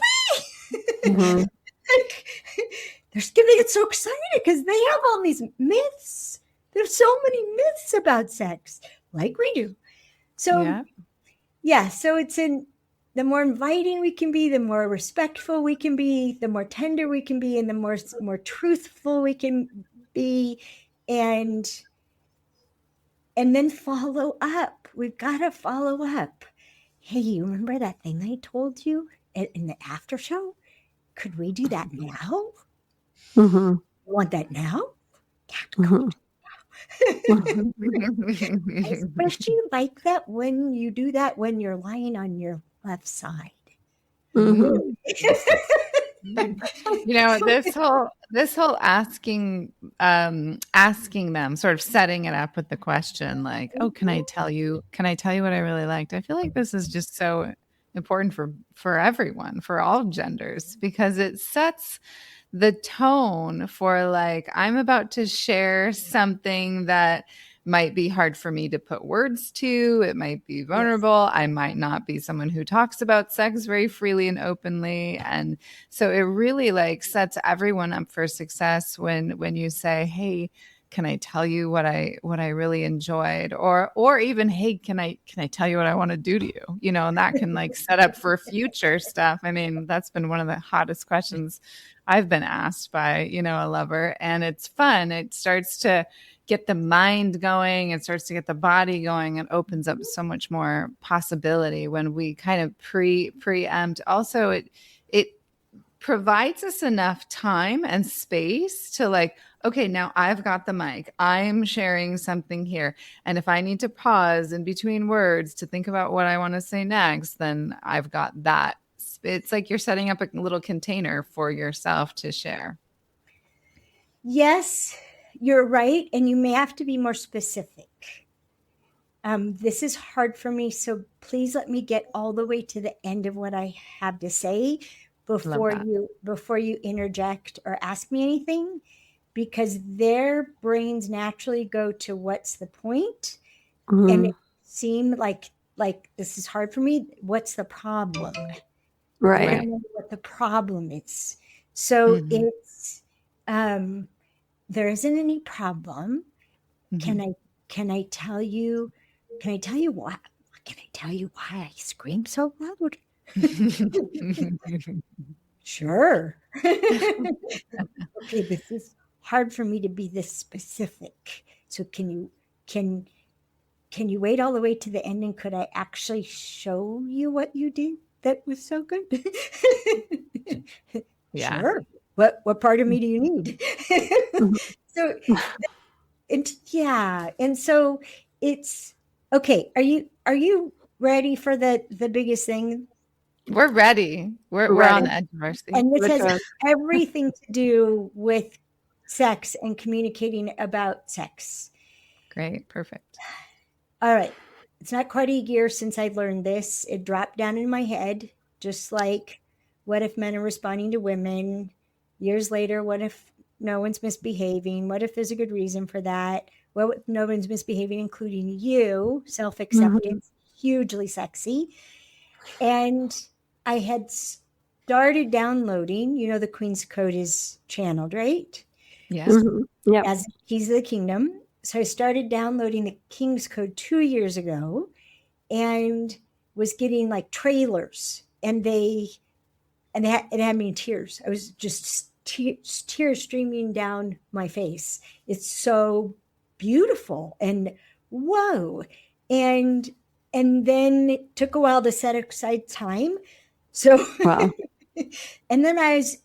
They're getting so excited because they have all these myths. There's so many myths about sex, like we do. So, so it's the more inviting we can be, the more respectful we can be, the more tender we can be, and the more truthful we can be, and then follow up. We've got to follow up. Hey, you remember that thing I told you in the after show? Could we do that now? You want that now? I especially like that when you do that when you're lying on your left side. This whole asking them, sort of setting it up with the question like, oh, can I tell you what I really liked? I feel like this is just so important for everyone, for all genders, because it sets the tone for like, I'm about to share something that might be hard for me to put words to. It might be vulnerable. I might not be someone who talks about sex very freely and openly. And so it really like sets everyone up for success when you say, hey, can I tell you what I really enjoyed? Or even, hey, can I tell you what I want to do to you? And that can like set up for future stuff. I mean, that's been one of the hottest questions I've been asked by, a lover. And it's fun. It starts to get the mind going. It starts to get the body going, and opens up so much more possibility when we kind of preempt. Also, it provides us enough time and space to like, okay, now I've got the mic. I'm sharing something here. And if I need to pause in between words to think about what I want to say next, then I've got that. It's like you're setting up a little container for yourself to share. Yes, you're right. And you may have to be more specific. This is hard for me. So please let me get all the way to the end of what I have to say before you interject or ask me anything, because their brains naturally go to what's the point. And it seemed like this is hard for me. What's the problem? Right. I don't know what the problem is. So it's there isn't any problem. Can I tell you why? Can I tell you why I scream so loud? Sure. Okay, this is hard for me to be this specific. So can you wait all the way to the end, and could I actually show you what you did that was so good? Yeah. Sure. What part of me do you need? So and so it's okay. Are you ready for the biggest thing? We're ready. We're Ready. on the edge of our seat. And this Which has one? everything to do with sex and communicating about sex. Great. Perfect. All right. It's not quite a year since I learned this. It dropped down in my head, just like what if men are responding to women? Years later, what if no one's misbehaving? What if there's a good reason for that? What if no one's misbehaving, including you? Self-acceptance, hugely sexy. And I had started downloading, the Queen's Code is channeled, right? Yeah. Yeah. As Keys of the Kingdom. So I started downloading the King's Code 2 years ago and was getting like trailers, and it had me in tears. I was just tears streaming down my face. It's so beautiful and whoa. And then it took a while to set aside time. So, Wow. and then I was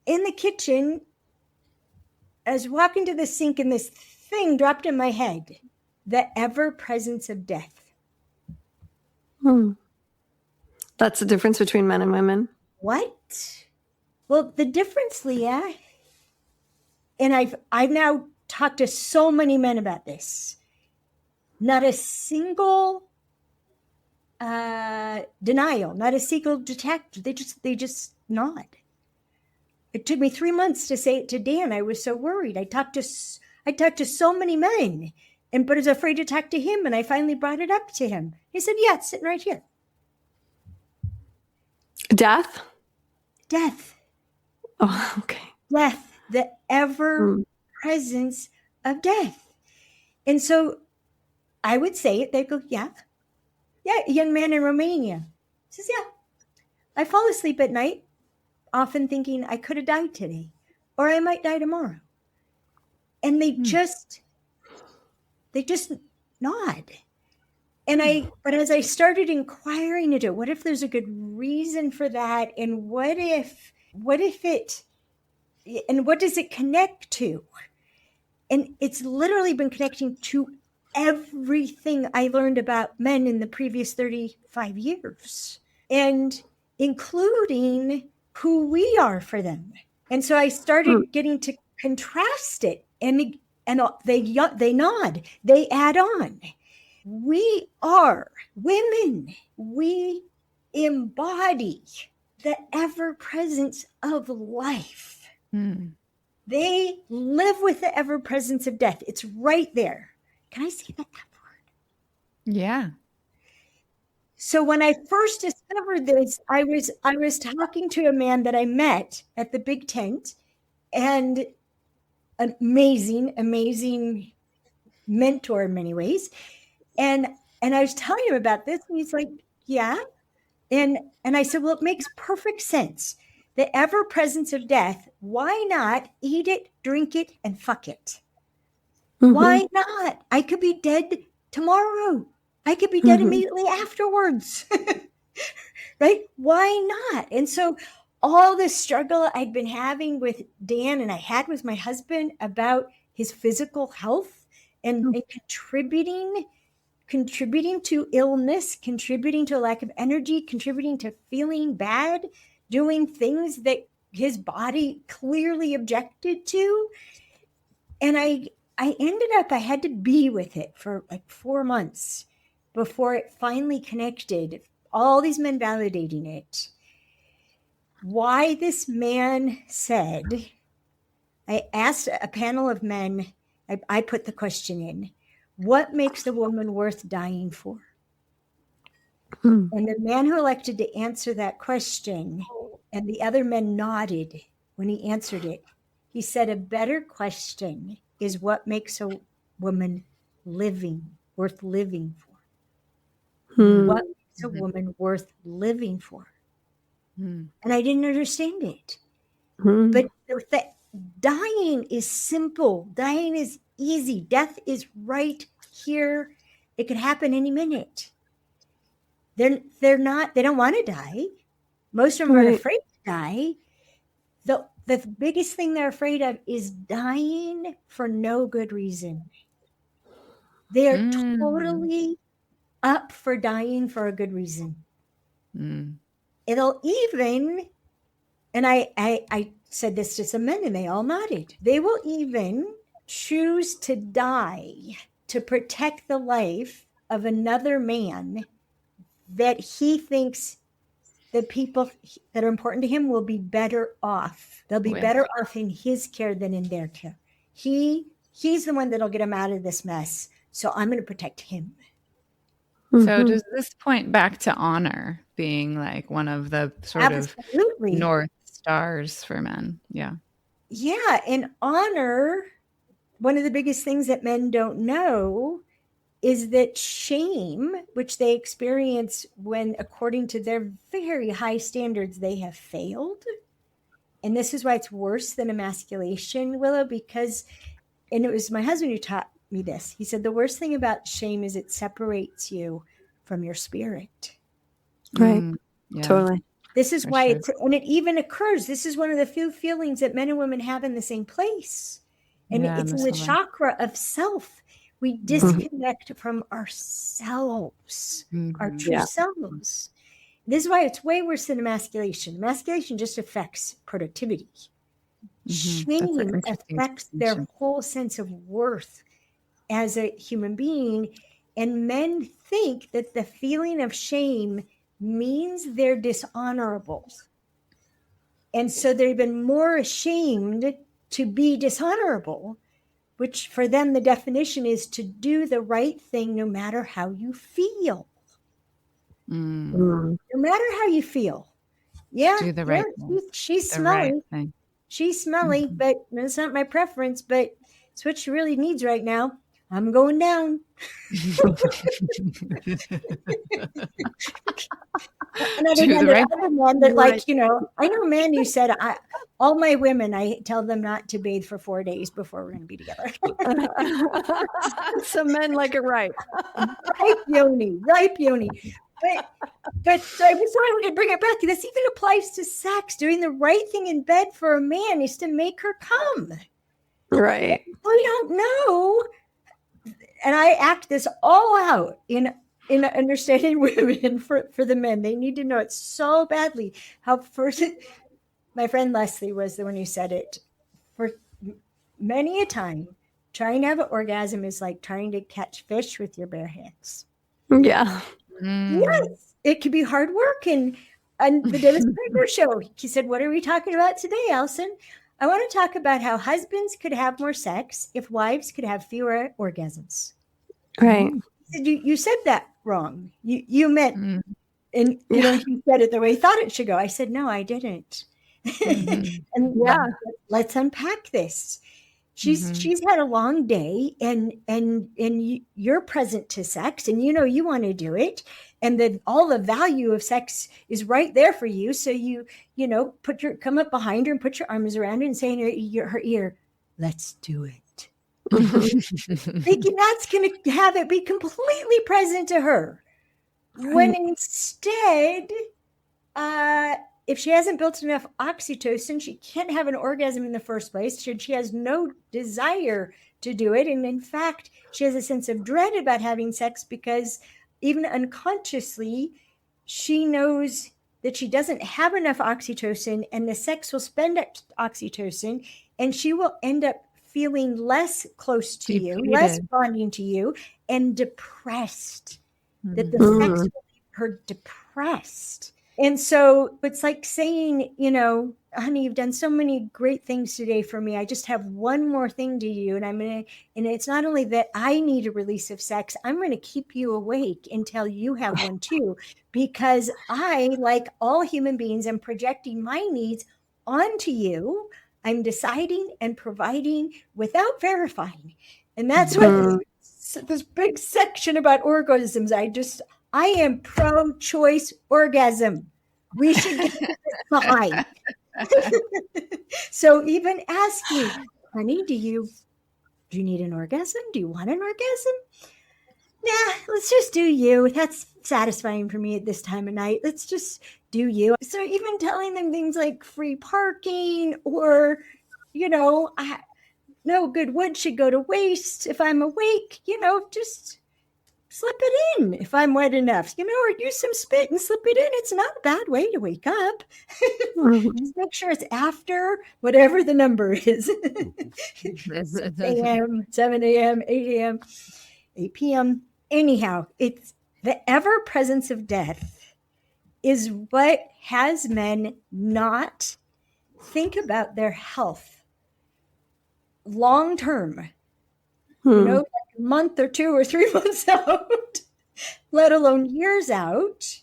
in the kitchen, I was walking to the sink, and this thing dropped in my head: the ever presence of death. That's the difference between men and women. What? Well, the difference, Leah, and I've now talked to so many men about this. Not a single denial, not a single detect. They just nod. It took me 3 months to say it to Dan. I was so worried. I talked to so many men, but I was afraid to talk to him. And I finally brought it up to him. He said, "Yeah, it's sitting right here." Death? Death. Oh, okay. Death. The ever presence of death. And so I would say it. They'd go, "Yeah, a young man in Romania." He says, "Yeah, I fall asleep at night, often thinking I could have died today, or I might die tomorrow." And they just nod. But as I started inquiring into what if there's a good reason for that, and what does it connect to? And it's literally been connecting to everything I learned about men in the previous 35 years, and including who we are for them. And so I started getting to contrast it, and they nod, they add on. We are women. We embody the ever presence of life. They live with the ever presence of death. It's right there. Can I say that word? Yeah. So when I first discovered this, I was talking to a man that I met at the big tent, and an amazing mentor in many ways. And I was telling him about this, and he's like, "Yeah." And I said, "Well, it makes perfect sense. The ever presence of death, why not eat it, drink it, and fuck it? Why not? I could be dead tomorrow. I could be dead immediately afterwards." Right? Why not? And so all this struggle I'd been having with Dan, and I had with my husband about his physical health and contributing to illness, contributing to a lack of energy, contributing to feeling bad, doing things that his body clearly objected to. And I ended up, I had to be with it for like 4 months before it finally connected. All these men validating it. Why this man said, I asked a panel of men, I put the question in, what makes a woman worth dying for? And the man who elected to answer that question, and the other men nodded when he answered it, he said, a better question is what makes a woman worth living for? What makes a woman worth living for? Mm. And I didn't understand it. Mm. But dying is simple. Dying is easy. Death is right here. It could happen any minute. They don't want to die. Most of them are afraid to die. The biggest thing they're afraid of is dying for no good reason. They are totally up for dying for a good reason. It'll even, and I said this to some men and they all nodded. They will even choose to die to protect the life of another man that he thinks the people that are important to him will be better off. They'll be better off in his care than in their care. He's the one that'll get him out of this mess. So I'm going to protect him. So does this point back to honor being like one of the sort of North Stars for men? Yeah. Yeah. And honor, one of the biggest things that men don't know is that shame, which they experience when, according to their very high standards, they have failed. And this is why it's worse than emasculation, Willow, because, and it was my husband who taught me this. He said, the worst thing about shame is it separates you from your spirit. Right. Yeah. Totally. This is why and it even occurs. This is one of the few feelings that men and women have in the same place. And it's in the chakra of self. We disconnect from ourselves, our true selves. This is why it's way worse than emasculation. Emasculation just affects productivity. Shame affects their whole sense of worth as a human being. And men think that the feeling of shame means they're dishonorable. And so they've been more ashamed to be dishonorable, which for them, the definition is to do the right thing no matter how you feel. No matter how you feel. Yeah. Do the right thing. She's smelly. Right she's smelly, but it's not my preference, but it's what she really needs right now. I'm going down. Another man that, like, you know, I know a man who said, all my women, I tell them not to bathe for 4 days before we're going to be together. Some men like it right. Ripe yoni. But so I was trying to bring it back. This even applies to sex. Doing the right thing in bed for a man is to make her come. Right. We don't know. And I act this all out in understanding women for the men. They need to know it so badly. How first, my friend Leslie was the one who said it. For many a time, trying to have an orgasm is like trying to catch fish with your bare hands. Yeah. Yes, it can be hard work. And on the Dennis Prager show, he said, "What are we talking about today, Alison? I want to talk about how husbands could have more sex if wives could have fewer orgasms." Right. You said that wrong. You meant, and you know, he said it the way he thought it should go. I said, no, I didn't. And let's unpack this. She's had a long day, and you're present to sex, and you know you want to do it, and then all the value of sex is right there for you. So you know, come up behind her and put your arms around her and say in her ear, "Let's do it." Thinking that's going to have it be completely present to her, when instead, if she hasn't built enough oxytocin, she can't have an orgasm in the first place. She has no desire to do it. And in fact, she has a sense of dread about having sex because even unconsciously, she knows that she doesn't have enough oxytocin, and the sex will spend oxytocin, and she will end up feeling less close to you, less bonding to you, and depressed. That the sex will leave her depressed. And so it's like saying, you know, honey, you've done so many great things today for me. I just have one more thing to you. And it's not only that I need a release of sex, I'm going to keep you awake until you have one too, because I, like all human beings, am projecting my needs onto you. I'm deciding and providing without verifying. And that's what this big section about orgasms. I am pro-choice orgasm. We should get behind. So even ask me, honey, do you need an orgasm? Do you want an orgasm? Nah, let's just do you. That's satisfying for me at this time of night. Let's just do you. So even telling them things like free parking or, no good wood should go to waste. If I'm awake, just slip it in if I'm wet enough, or use some spit and slip it in. It's not a bad way to wake up. Just make sure it's after whatever the number is. 6 a.m., 7 a.m., 8 a.m., 8 p.m. Anyhow, it's the ever presence of death is what has men not think about their health long term. Like a month or 2 or 3 months out, let alone years out,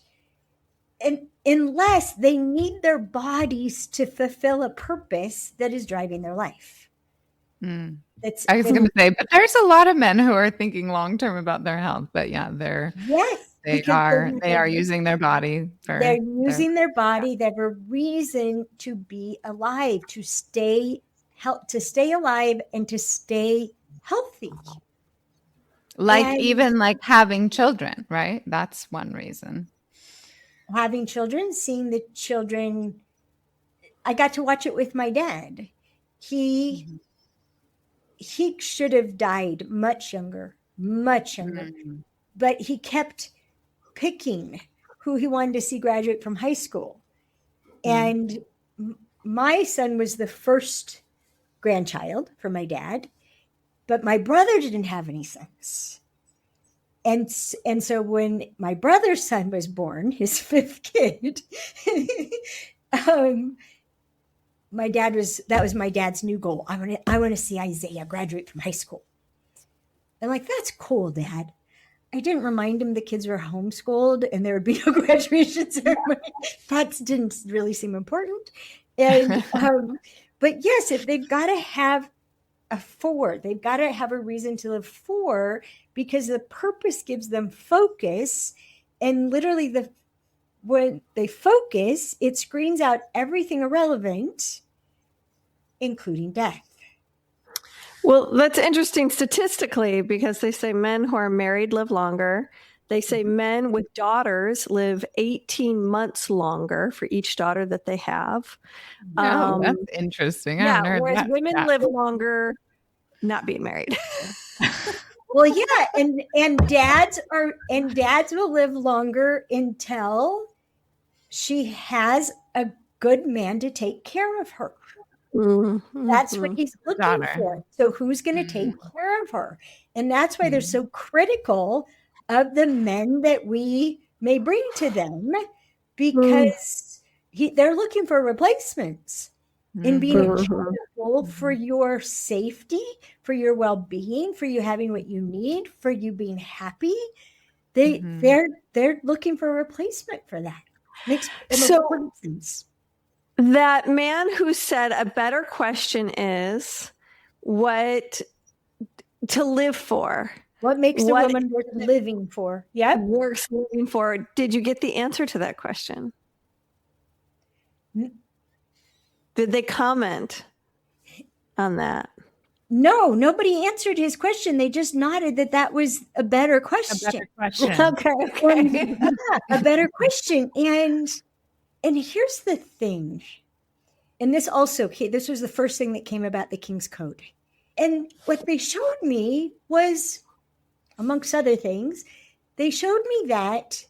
and unless they need their bodies to fulfill a purpose that is driving their life. I was going to say, but there's a lot of men who are thinking long term about their health. But yeah, they are using their body. They're using their body. They have a reason to be alive, to stay alive, and to stay healthy. Even having children, right? That's one reason. Having children, seeing the children. I got to watch it with my dad. He should have died much younger, but he kept picking who he wanted to see graduate from high school. And my son was the first grandchild for my dad, but my brother didn't have any sons. And so when my brother's son was born, his 5th kid, that was my dad's new goal. I want to see Isaiah graduate from high school. I'm like, that's cool, Dad. I didn't remind him the kids were homeschooled and there would be no graduation ceremony. That didn't really seem important. And but yes, if they've got to have they've got to have a reason to live for, because the purpose gives them focus. And literally when they focus, it screens out everything irrelevant, including death. Well, that's interesting statistically, because they say men who are married live longer. They say men with daughters live 18 months longer for each daughter that they have. That's interesting. Whereas women live longer not being married. Well, yeah, and dads will live longer until she has a good man to take care of her. That's what he's looking for. So who's going to take care of her? And that's why they're so critical of the men that we may bring to them, because they're looking for replacements in being accountable for your safety, for your well-being, for you having what you need, for you being happy. They're looking for a replacement for that. Makes sense. That man who said a better question is what to live for. What makes a woman worth living for? Yeah. Worth living for. Did you get the answer to that question? Did they comment on that? No, nobody answered his question. They just nodded that was a better question. Okay. A better question. And here's the thing. And this was the first thing that came about the King's Code. And what they showed me was, amongst other things, they showed me that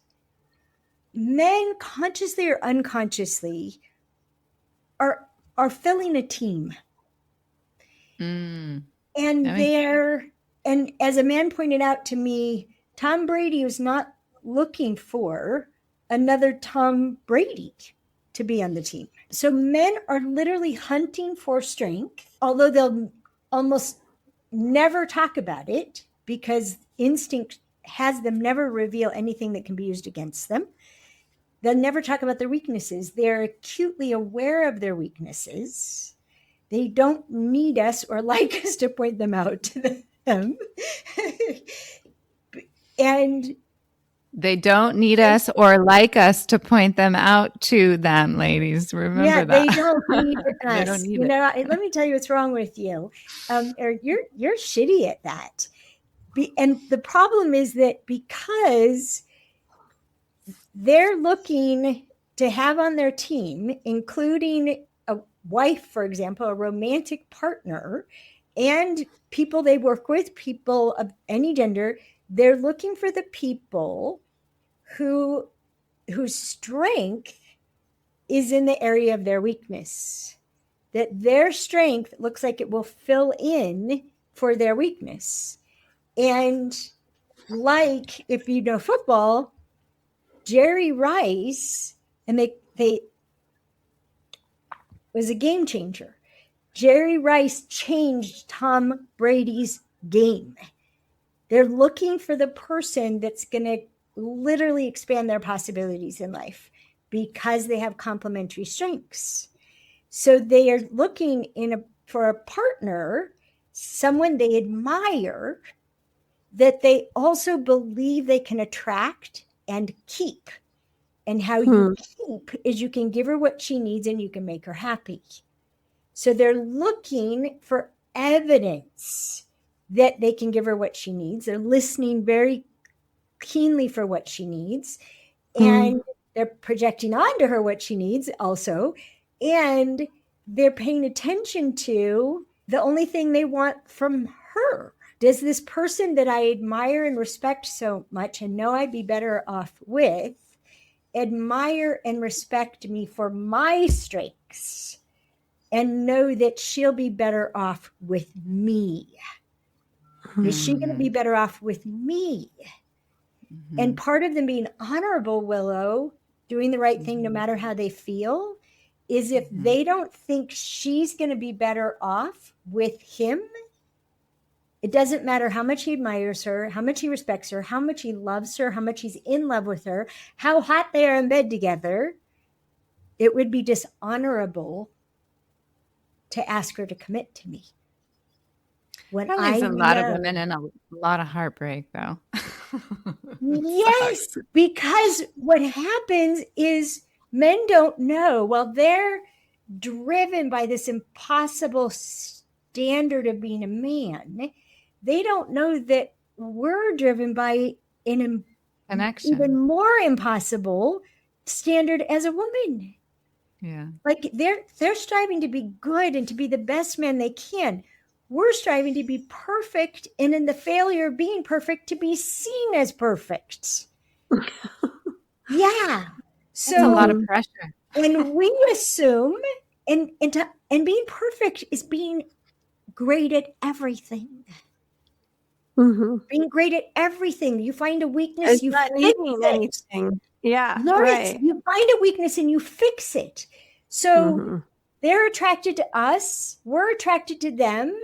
men, consciously or unconsciously, are filling a team. And and as a man pointed out to me, Tom Brady was not looking for another Tom Brady to be on the team. So men are literally hunting for strength, although they'll almost never talk about it because instinct has them never reveal anything that can be used against them. They'll never talk about their weaknesses. They're acutely aware of their weaknesses. They don't need us or like us to point them out to them. And They don't need us or like us to point them out to them, ladies. Remember that. They don't need us. They don't need Let me tell you what's wrong with you. You're shitty at that. And the problem is that because they're looking to have on their team, including a wife, for example, a romantic partner, and people they work with, people of any gender, they're looking for the people whose strength is in the area of their weakness, that their strength looks like it will fill in for their weakness. And like, if you know football, Jerry Rice, and they was a game changer. Jerry Rice changed Tom Brady's game. They're looking for the person that's going to literally expand their possibilities in life because they have complementary strengths. So they are looking for a partner, someone they admire, that they also believe they can attract and keep. And how you keep is you can give her what she needs and you can make her happy. So they're looking for evidence that they can give her what she needs. They're listening very keenly for what she needs. And they're projecting onto her what she needs also. And they're paying attention to the only thing they want from her. Does this person that I admire and respect so much and know I'd be better off with admire and respect me for my strengths and know that she'll be better off with me? Is she going to be better off with me? And part of them being honorable, Willow, doing the right thing no matter how they feel, is if they don't think she's going to be better off with him, it doesn't matter how much he admires her, how much he respects her, how much he loves her, how much he's in love with her, how hot they are in bed together, it would be dishonorable to ask her to commit to me. When There's a lot of women and a lot of heartbreak, though. Yes, because what happens is men don't know. Well, they're driven by this impossible standard of being a man. They don't know that we're driven by an connection, even more impossible standard as a woman. Yeah, like they're striving to be good and to be the best man they can. We're striving to be perfect, and in the failure of being perfect, to be seen as perfect. Yeah. So that's a lot of pressure. And we assume and being perfect is being great at everything. Being great at everything. You find a weakness, it's you not fix needing it. anything. Yeah. Right. You find a weakness and you fix it. So they're attracted to us. We're attracted to them.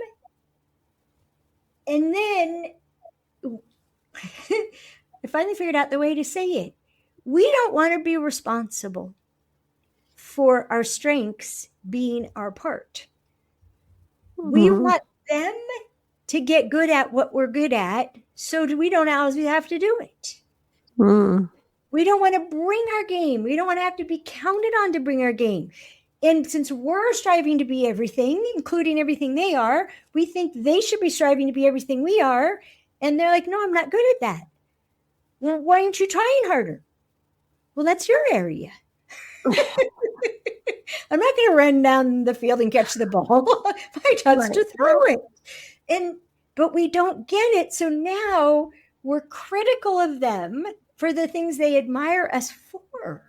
And then I finally figured out the way to say it. We don't want to be responsible for our strengths being our part. We want them to get good at what we're good at, so we don't always have to do it. We don't want to bring our game. We don't want to have to be counted on to bring our game. And since we're striving to be everything, including everything they are, we think they should be striving to be everything we are. And they're like, no, I'm not good at that. Well, why aren't you trying harder? Well, that's your area. I'm not going to run down the field and catch the ball. My job's to throw it. But we don't get it. So now we're critical of them for the things they admire us for.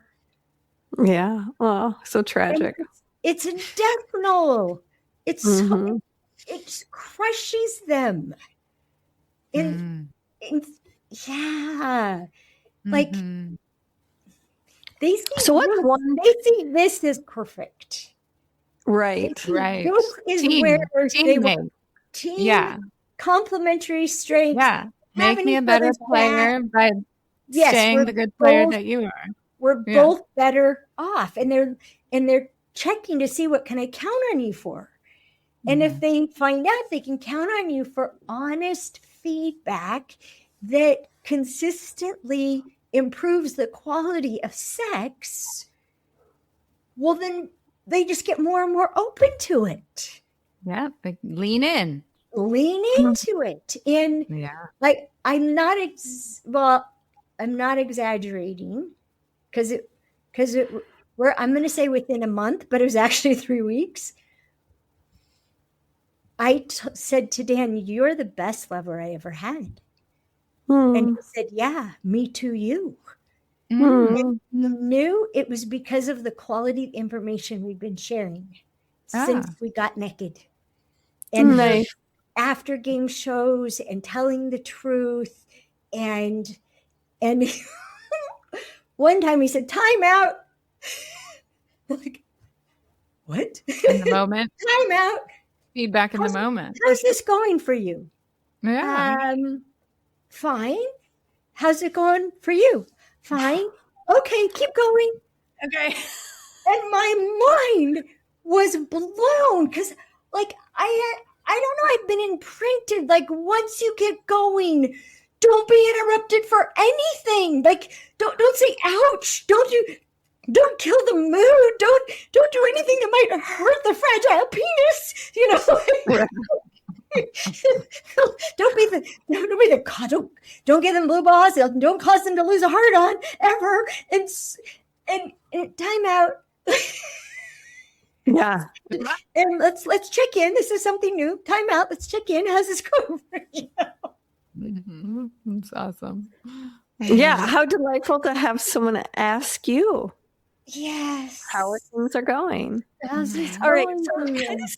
Yeah. Oh, so tragic. And it's detrimental. It's so, it crushes them. And yeah. Like they see this as perfect. Right. This is where they were team, complementary strengths. Yeah. Make me a better player by staying the good player that you are. We're both better off. And they're checking to see what can I count on you for. And if they find out they can count on you for honest feedback that consistently improves the quality of sex, well, then they just get more and more open to it. Yeah. Like lean in. Lean into it. And like, I'm not exaggerating because I'm going to say within a month, but it was actually 3 weeks. I said to Dan, "You're the best lover I ever had." And he said, "Yeah, me too, you." And he knew it was because of the quality of information we've been sharing since we got naked. And the after game shows and telling the truth. And one time he said, "Time out." Like, what? In the moment. Time out. Feedback in the moment. How's this going for you? Yeah. Fine. How's it going for you? Fine. Okay, keep going. Okay. And my mind was blown because, like, I don't know. I've been imprinted. Like, once you get going, don't be interrupted for anything. Like, don't say ouch. Don't kill the mood. Don't do anything that might hurt the fragile penis. You know. Don't be the don't give them blue balls. Don't cause them to lose a heart on ever. And time out. Yeah. And let's check in. This is something new. Time out. Let's check in. How's this going for you? That's awesome. Yeah. How delightful to have someone ask you. Yes. How things are going. How's this All right. going So for you? kind of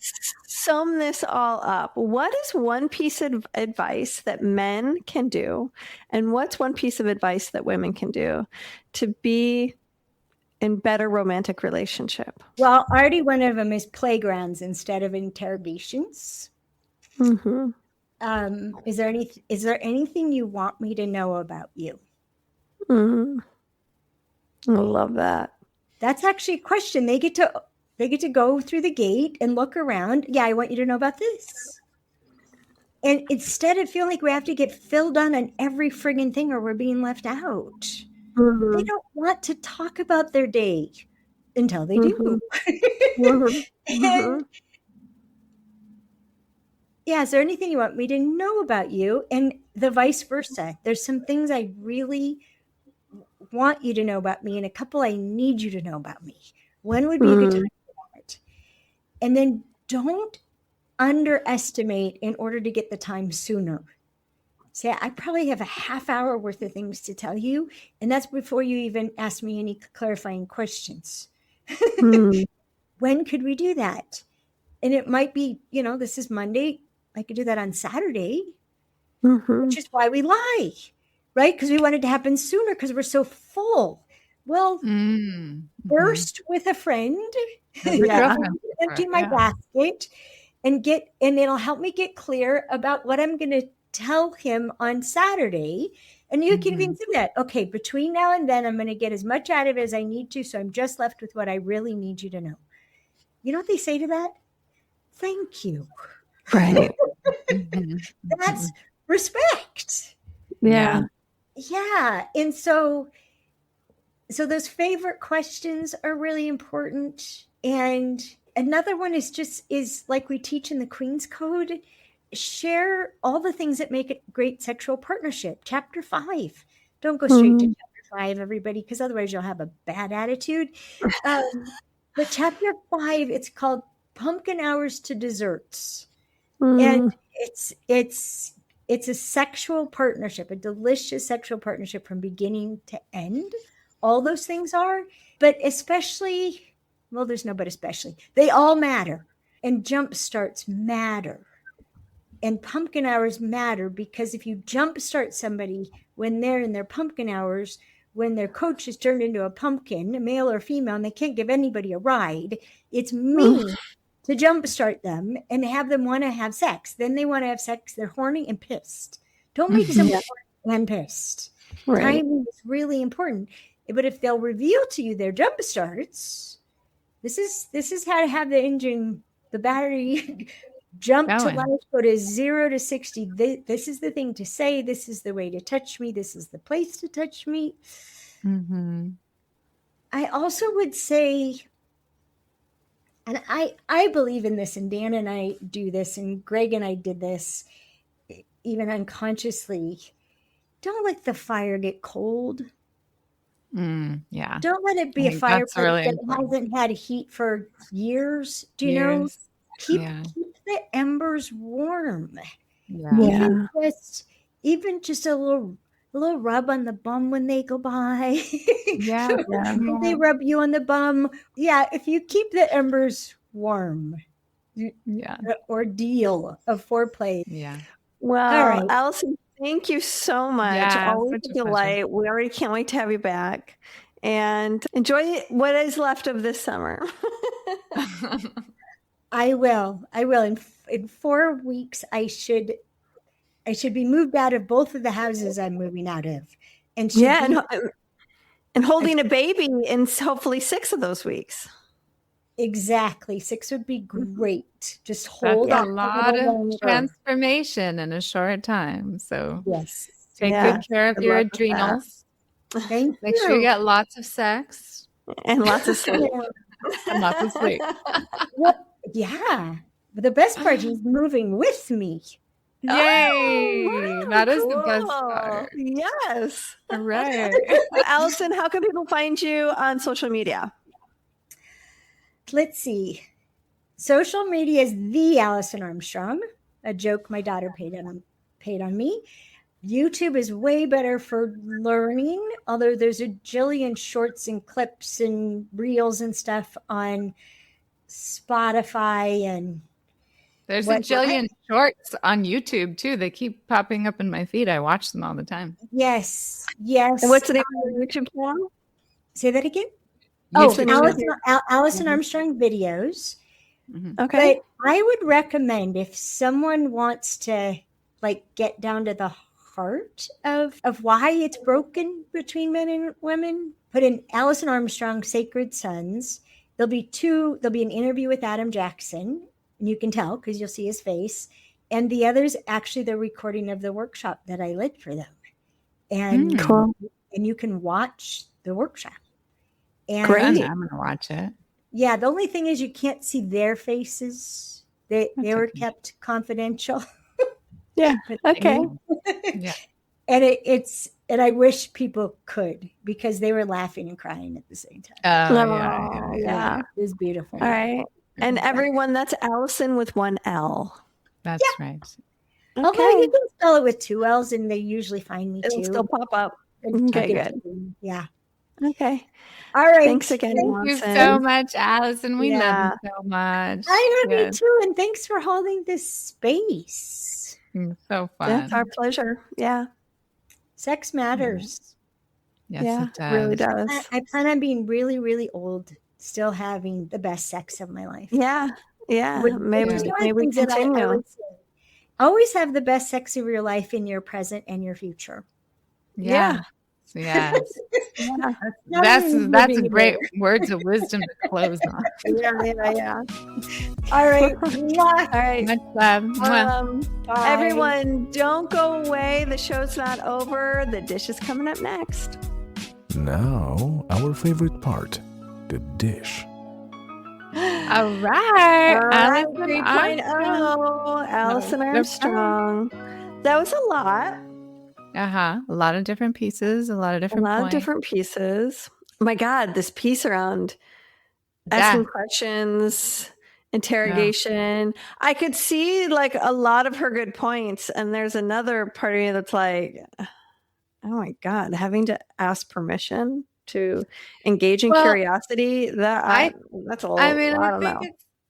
sum this all up. What is one piece of advice that men can do? And what's one piece of advice that women can do to be in better romantic relationship? Well, already one of them is playgrounds instead of interrogations. Mm-hmm. Is there anything you want me to know about you? Mm-hmm. I love that. That's actually a question. They get to go through the gate and look around. Yeah, I want you to know about this. And instead of feeling like we have to get filled on every friggin' thing or we're being left out, they don't want to talk about their day until they do. And yeah, is there anything you want me to know about you? And the vice versa. There's some things I really want you to know about me and a couple I need you to know about me. When would be a good time for that? And then don't underestimate in order to get the time sooner. Say, I probably have a half hour worth of things to tell you. And that's before you even ask me any clarifying questions. When could we do that? And it might be, this is Monday. I could do that on Saturday, which is why we lie, right? Because we want it to happen sooner because we're so full. Well, first with a friend, empty my basket and it'll help me get clear about what I'm going to tell him on Saturday. And you can even do that. Okay, between now and then, I'm going to get as much out of it as I need to. So I'm just left with what I really need you to know. You know what they say to that? Thank you. Right. That's respect. Yeah. Yeah. And so those favorite questions are really important. And another one is like we teach in the Queen's Code, share all the things that make a great sexual partnership. Chapter 5. Don't go straight to chapter 5, everybody, because otherwise you'll have a bad attitude. But chapter 5, it's called Pumpkin Hours to Desserts. And it's a sexual partnership, a delicious sexual partnership from beginning to end. All those things are, but especially, well, there's no but especially. They all matter. And jump starts matter. And pumpkin hours matter because if you jump start somebody when they're in their pumpkin hours, when their coach is turned into a pumpkin, male or female, and they can't give anybody a ride, it's mean to jumpstart them and have them want to have sex. Then they want to have sex. They're horny and pissed. Don't make someone horny and pissed. Right. Timing is really important. But if they'll reveal to you their jumpstarts, this is how to have the battery Jump to life, go to 0 to 60. This is the thing to say. This is the way to touch me. This is the place to touch me. Mm-hmm. I also would say, and I believe in this, and Dan and I do this, and Greg and I did this, even unconsciously. Don't let the fire get cold. Yeah. Don't let it be a fireplace that hasn't had heat for years. Do you know? Keep the embers warm. Even just a little rub on the bum when they go by. They rub you on the bum. Yeah, if you keep the embers warm. The ordeal of foreplay. Yeah. Well, Alison, thank you so much. Yeah, always a delight. We already can't wait to have you back. And enjoy what is left of this summer. I will. In 4 weeks, I should be moved out of both of the houses I'm moving out of. And holding a baby in hopefully 6 of those weeks. Exactly. 6 would be great. Just hold on. A lot of transformation in a short time. So take good care of your adrenals. Thank Make sure you get lots of sex. And lots of sleep. And lots of sleep. Yeah. But the best part is moving with me. Yay! Wow, that is the best part. Yes. All right. Alison, how can people find you on social media? Let's see. Social media is the Alison Armstrong, a joke my daughter paid on me. YouTube is way better for learning, although there's a jillion shorts and clips and reels and stuff on Spotify and there's a jillion shorts on YouTube too. They keep popping up in my feed. I watch them all the time. Yes. And what's the name of your YouTube channel? Say that again. Alison Armstrong videos. Mm-hmm. Okay. But I would recommend if someone wants to get down to the heart of why it's broken between men and women, put in Alison Armstrong Sacred Sons. There'll be an interview with Adam Jackson, and you can tell because you'll see his face. And the other's actually the recording of the workshop that I led for them. And cool. And you can watch the workshop. And great. I'm going to watch it. Yeah. The only thing is you can't see their faces. They were kept confidential. Yeah. Okay. Yeah. And I wish people could because they were laughing and crying at the same time. Yeah. It was beautiful. All right. And everyone, that's Alison with 1 L. That's right. Okay. Although you can spell it with 2 L's and they usually find me It'll too. still pop up. Okay, good. Yeah. Okay. All right. Thanks again, Thank you so much, Alison. We love you so much. I love you too. And thanks for holding this space. So fun. That's our pleasure. Yeah. Sex matters. Yes, it does. It really does. I plan on being really, really old, still having the best sex of my life. Yeah. Yeah. Maybe continue. Always have the best sex of your life in your present and your future. Yeah. Yes. That's a great words of wisdom to close on. Yeah. All right. All right. Much love. Everyone, don't go away. The show's not over. The dish is coming up next. Now, our favorite part, the dish. All right. Alison Armstrong. That was a lot. A lot of different pieces, a lot of different pieces. My God, this piece around asking questions, interrogation. I could see a lot of her good points. And there's another part of me that's like, oh my God, having to ask permission to engage in curiosity. That's a lot. I don't know.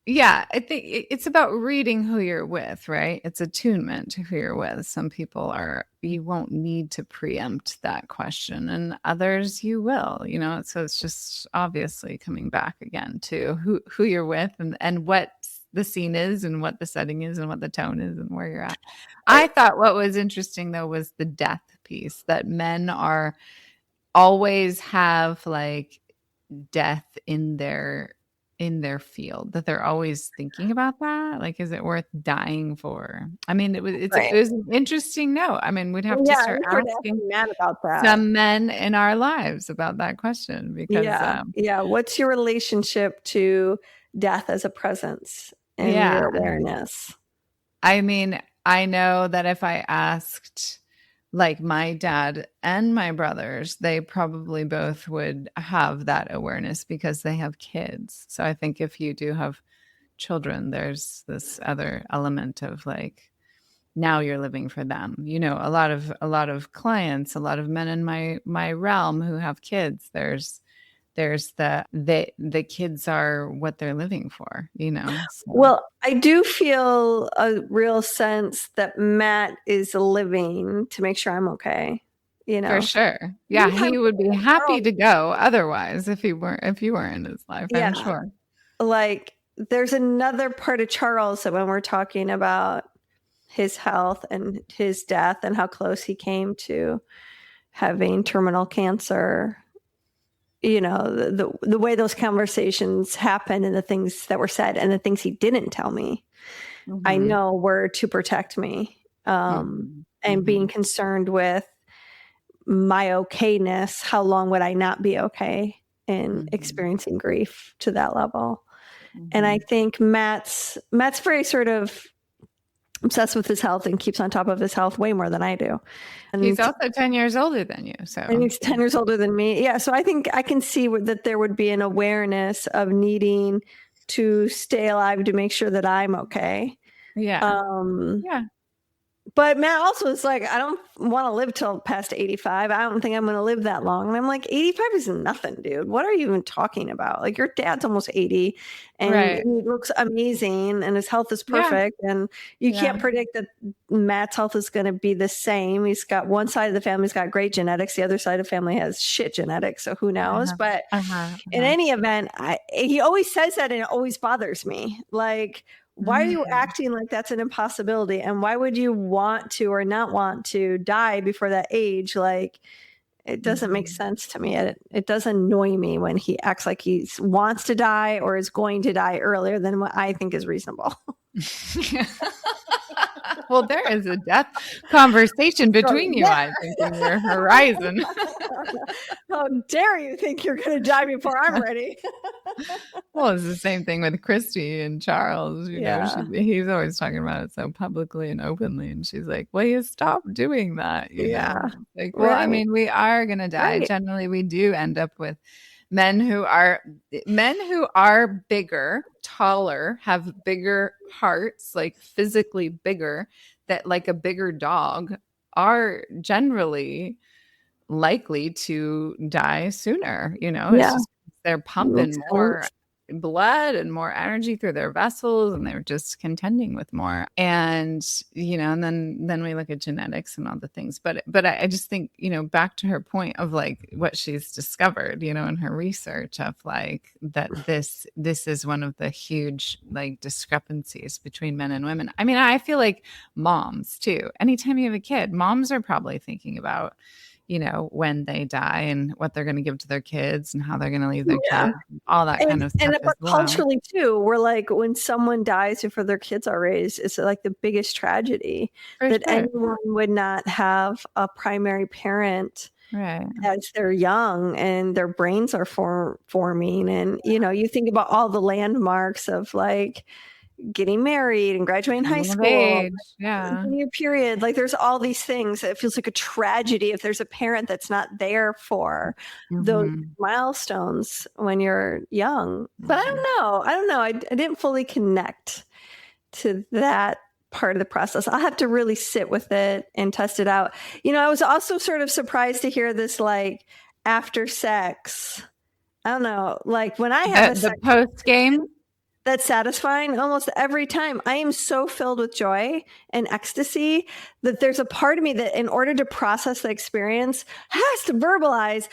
I think it's about reading who you're with, right? It's attunement to who you're with. Some people you won't need to preempt that question, and others you will, so it's just obviously coming back again to who you're with and what the scene is and what the setting is and what the tone is and where you're at. I thought what was interesting though was the death piece, that men always have death in their in their field, that they're always thinking about that? Like, is it worth dying for? I mean, it was an interesting note. I mean, we'd have to start asking Matt about that. Some men in our lives about that question, because what's your relationship to death as a presence in your awareness? I mean, I know that if I asked like my dad and my brothers, they probably both would have that awareness because they have kids. So I think if you do have children, there's this other element of like, now you're living for them. You know, a lot of clients, a lot of men in my realm who have kids, there's the kids are what they're living for, you know? So. Well, I do feel a real sense that Matt is living to make sure I'm okay, you know? For sure. Yeah, he would be happy to go otherwise if you weren't in his life, I'm sure. Like, there's another part of Charles that when we're talking about his health and his death and how close he came to having terminal cancer, you know, the way those conversations happened and the things that were said and the things he didn't tell me, I know were to protect me, and being concerned with my okayness. How long would I not be okay in experiencing grief to that level? And I think Matt's very sort of obsessed with his health and keeps on top of his health way more than I do. And he's also 10 years older than you. So and he's 10 years older than me. Yeah. So I think I can see that there would be an awareness of needing to stay alive to make sure that I'm okay. Yeah. But Matt also is like, I don't want to live till past 85. I don't think I'm going to live that long. And I'm like, 85 is nothing, dude. What are you even talking about? Like, your dad's almost 80 and he looks amazing and his health is perfect. Yeah. And you can't predict that Matt's health is going to be the same. He's got one side of the family's got great genetics. The other side of the family has shit genetics. So who knows? But in any event, he always says that and it always bothers me. Like, why are you acting like that's an impossibility? And why would you want to or not want to die before that age? Like, it doesn't make sense to me. It does annoy me when he acts like he wants to die or is going to die earlier than what I think is reasonable. Well, there is a death conversation between you, I think, in your horizon. How dare you think you're going to die before I'm ready? Well, it's the same thing with Christy and Charles. You know, he's always talking about it so publicly and openly. And she's like, well, you stop doing that. You know? Like, well, I mean, we are going to die. Right. Generally, we do end up with men who are bigger, taller, have bigger hearts, like physically bigger, that like a bigger dog, are generally likely to die sooner. You know, it's just, they're pumping more blood and more energy through their vessels, and they're just contending with more. And you know, and then we look at genetics and all the things. But I just think, you know, back to her point of like what she's discovered, you know, in her research of like that this is one of the huge like discrepancies between men and women. I mean, I feel like moms too. Anytime you have a kid, moms are probably thinking about, you know, when they die and what they're going to give to their kids and how they're going to leave their kids, all that kind of stuff. And but culturally too, we're like, when someone dies before their kids are raised, it's like the biggest tragedy anyone would not have a primary parent as they're young and their brains are forming. And, you know, you think about all the landmarks of like getting married and graduating high school, your period. Like, there's all these things. It feels like a tragedy if there's a parent that's not there for those milestones when you're young. But I don't know. I didn't fully connect to that part of the process. I'll have to really sit with it and test it out. You know, I was also sort of surprised to hear this, like, after sex. I don't know. Like, when I have the post game. That's satisfying almost every time. I am so filled with joy and ecstasy that there's a part of me that, in order to process the experience, has to verbalize,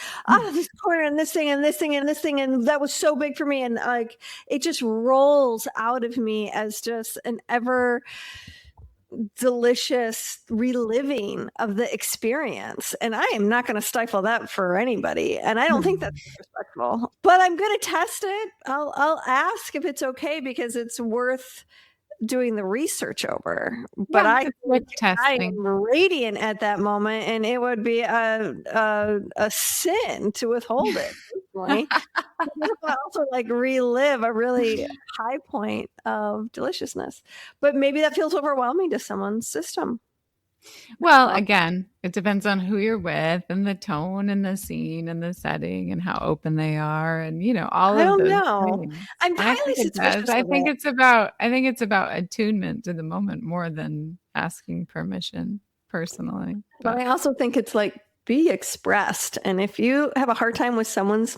this corner and this thing and this thing and this thing. And that was so big for me. And like, it just rolls out of me as just an ever delicious reliving of the experience. And I am not going to stifle that for anybody. And I don't think that's disrespectful, but I'm going to test it. I'll ask if it's okay because it's worth doing the research over. But I am radiant at that moment, and it would be a sin to withhold it. I also like relive a really high point of deliciousness, but maybe that feels overwhelming to someone's system. Well, again, it depends on who you're with and the tone and the scene and the setting and how open they are and all I of don't those know. things. I'm highly suspicious. I think it's about attunement to the moment more than asking permission personally. But I also think it's like be expressed. And if you have a hard time with someone's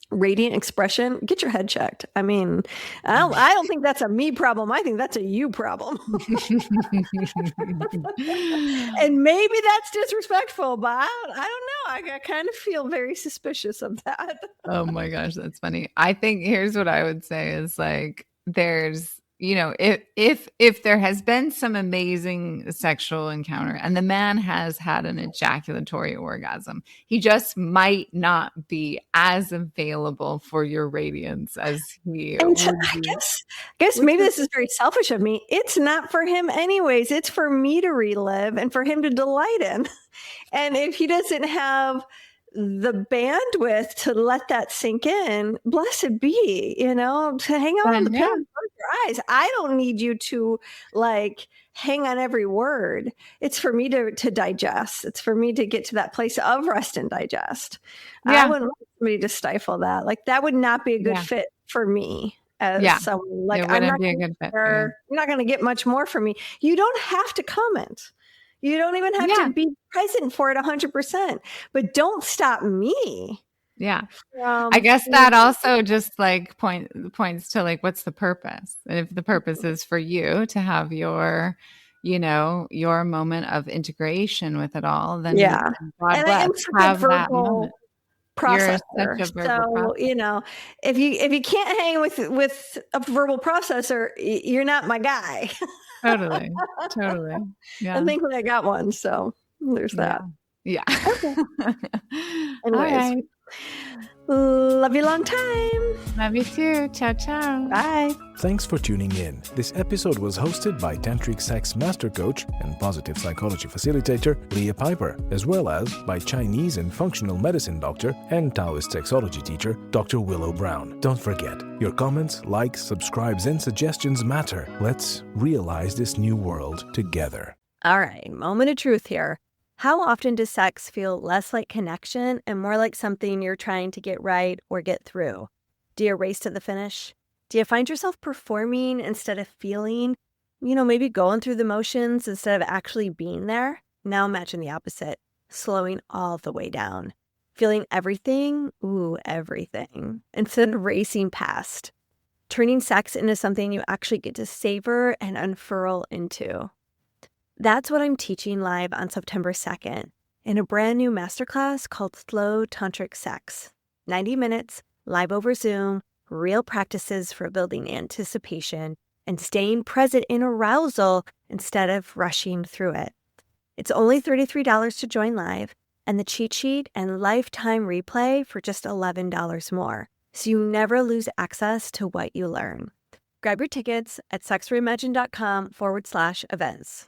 radiant expression, get your head checked. I mean, I don't think that's a me problem. I think that's a you problem. And maybe that's disrespectful, but I don't know. I kind of feel very suspicious of that. Oh my gosh, that's funny. I think here's what I would say is like there's if there has been some amazing sexual encounter and the man has had an ejaculatory orgasm, he just might not be as available for your radiance as he would be. I guess maybe this is very selfish of me. It's not for him anyways. It's for me to relive and for him to delight in. And if he doesn't have the bandwidth to let that sink in, blessed be, to hang out on the path, close your eyes. I don't need you to like hang on every word. It's for me to digest. It's for me to get to that place of rest and digest. Yeah. I wouldn't want somebody to stifle that. Like that would not be a good fit for me as someone. Like I'm not going to get much more from me. You don't have to comment. You don't even have to be present for it 100%, but don't stop me. Yeah. I guess that also just like points to like, what's the purpose? And if the purpose is for you to have your moment of integration with it all, then God bless, have that moment. Processor. So, if you can't hang with a verbal processor, you're not my guy. Totally. Yeah. And thankfully I got one. So there's that. Yeah. Okay. Anyways. Love you long time. Love you too. Ciao, ciao. Bye. Thanks for tuning in. This episode was hosted by Tantric Sex Master Coach and Positive Psychology Facilitator Leah Piper, as well as by Chinese and Functional Medicine Doctor and Taoist Sexology Teacher Dr. Willow Brown. Don't forget, your comments, likes, subscribes, and suggestions matter. Let's realize this new world together. All right, moment of truth here. How often does sex feel less like connection and more like something you're trying to get right or get through? Do you race to the finish? Do you find yourself performing instead of feeling? Maybe going through the motions instead of actually being there? Now imagine the opposite, slowing all the way down. Feeling everything, everything, instead of racing past. Turning sex into something you actually get to savor and unfurl into. That's what I'm teaching live on September 2nd in a brand new masterclass called Slow Tantric Sex. 90 minutes, live over Zoom, real practices for building anticipation and staying present in arousal instead of rushing through it. It's only $33 to join live, and the cheat sheet and lifetime replay for just $11 more, so you never lose access to what you learn. Grab your tickets at sexreimagine.com/events.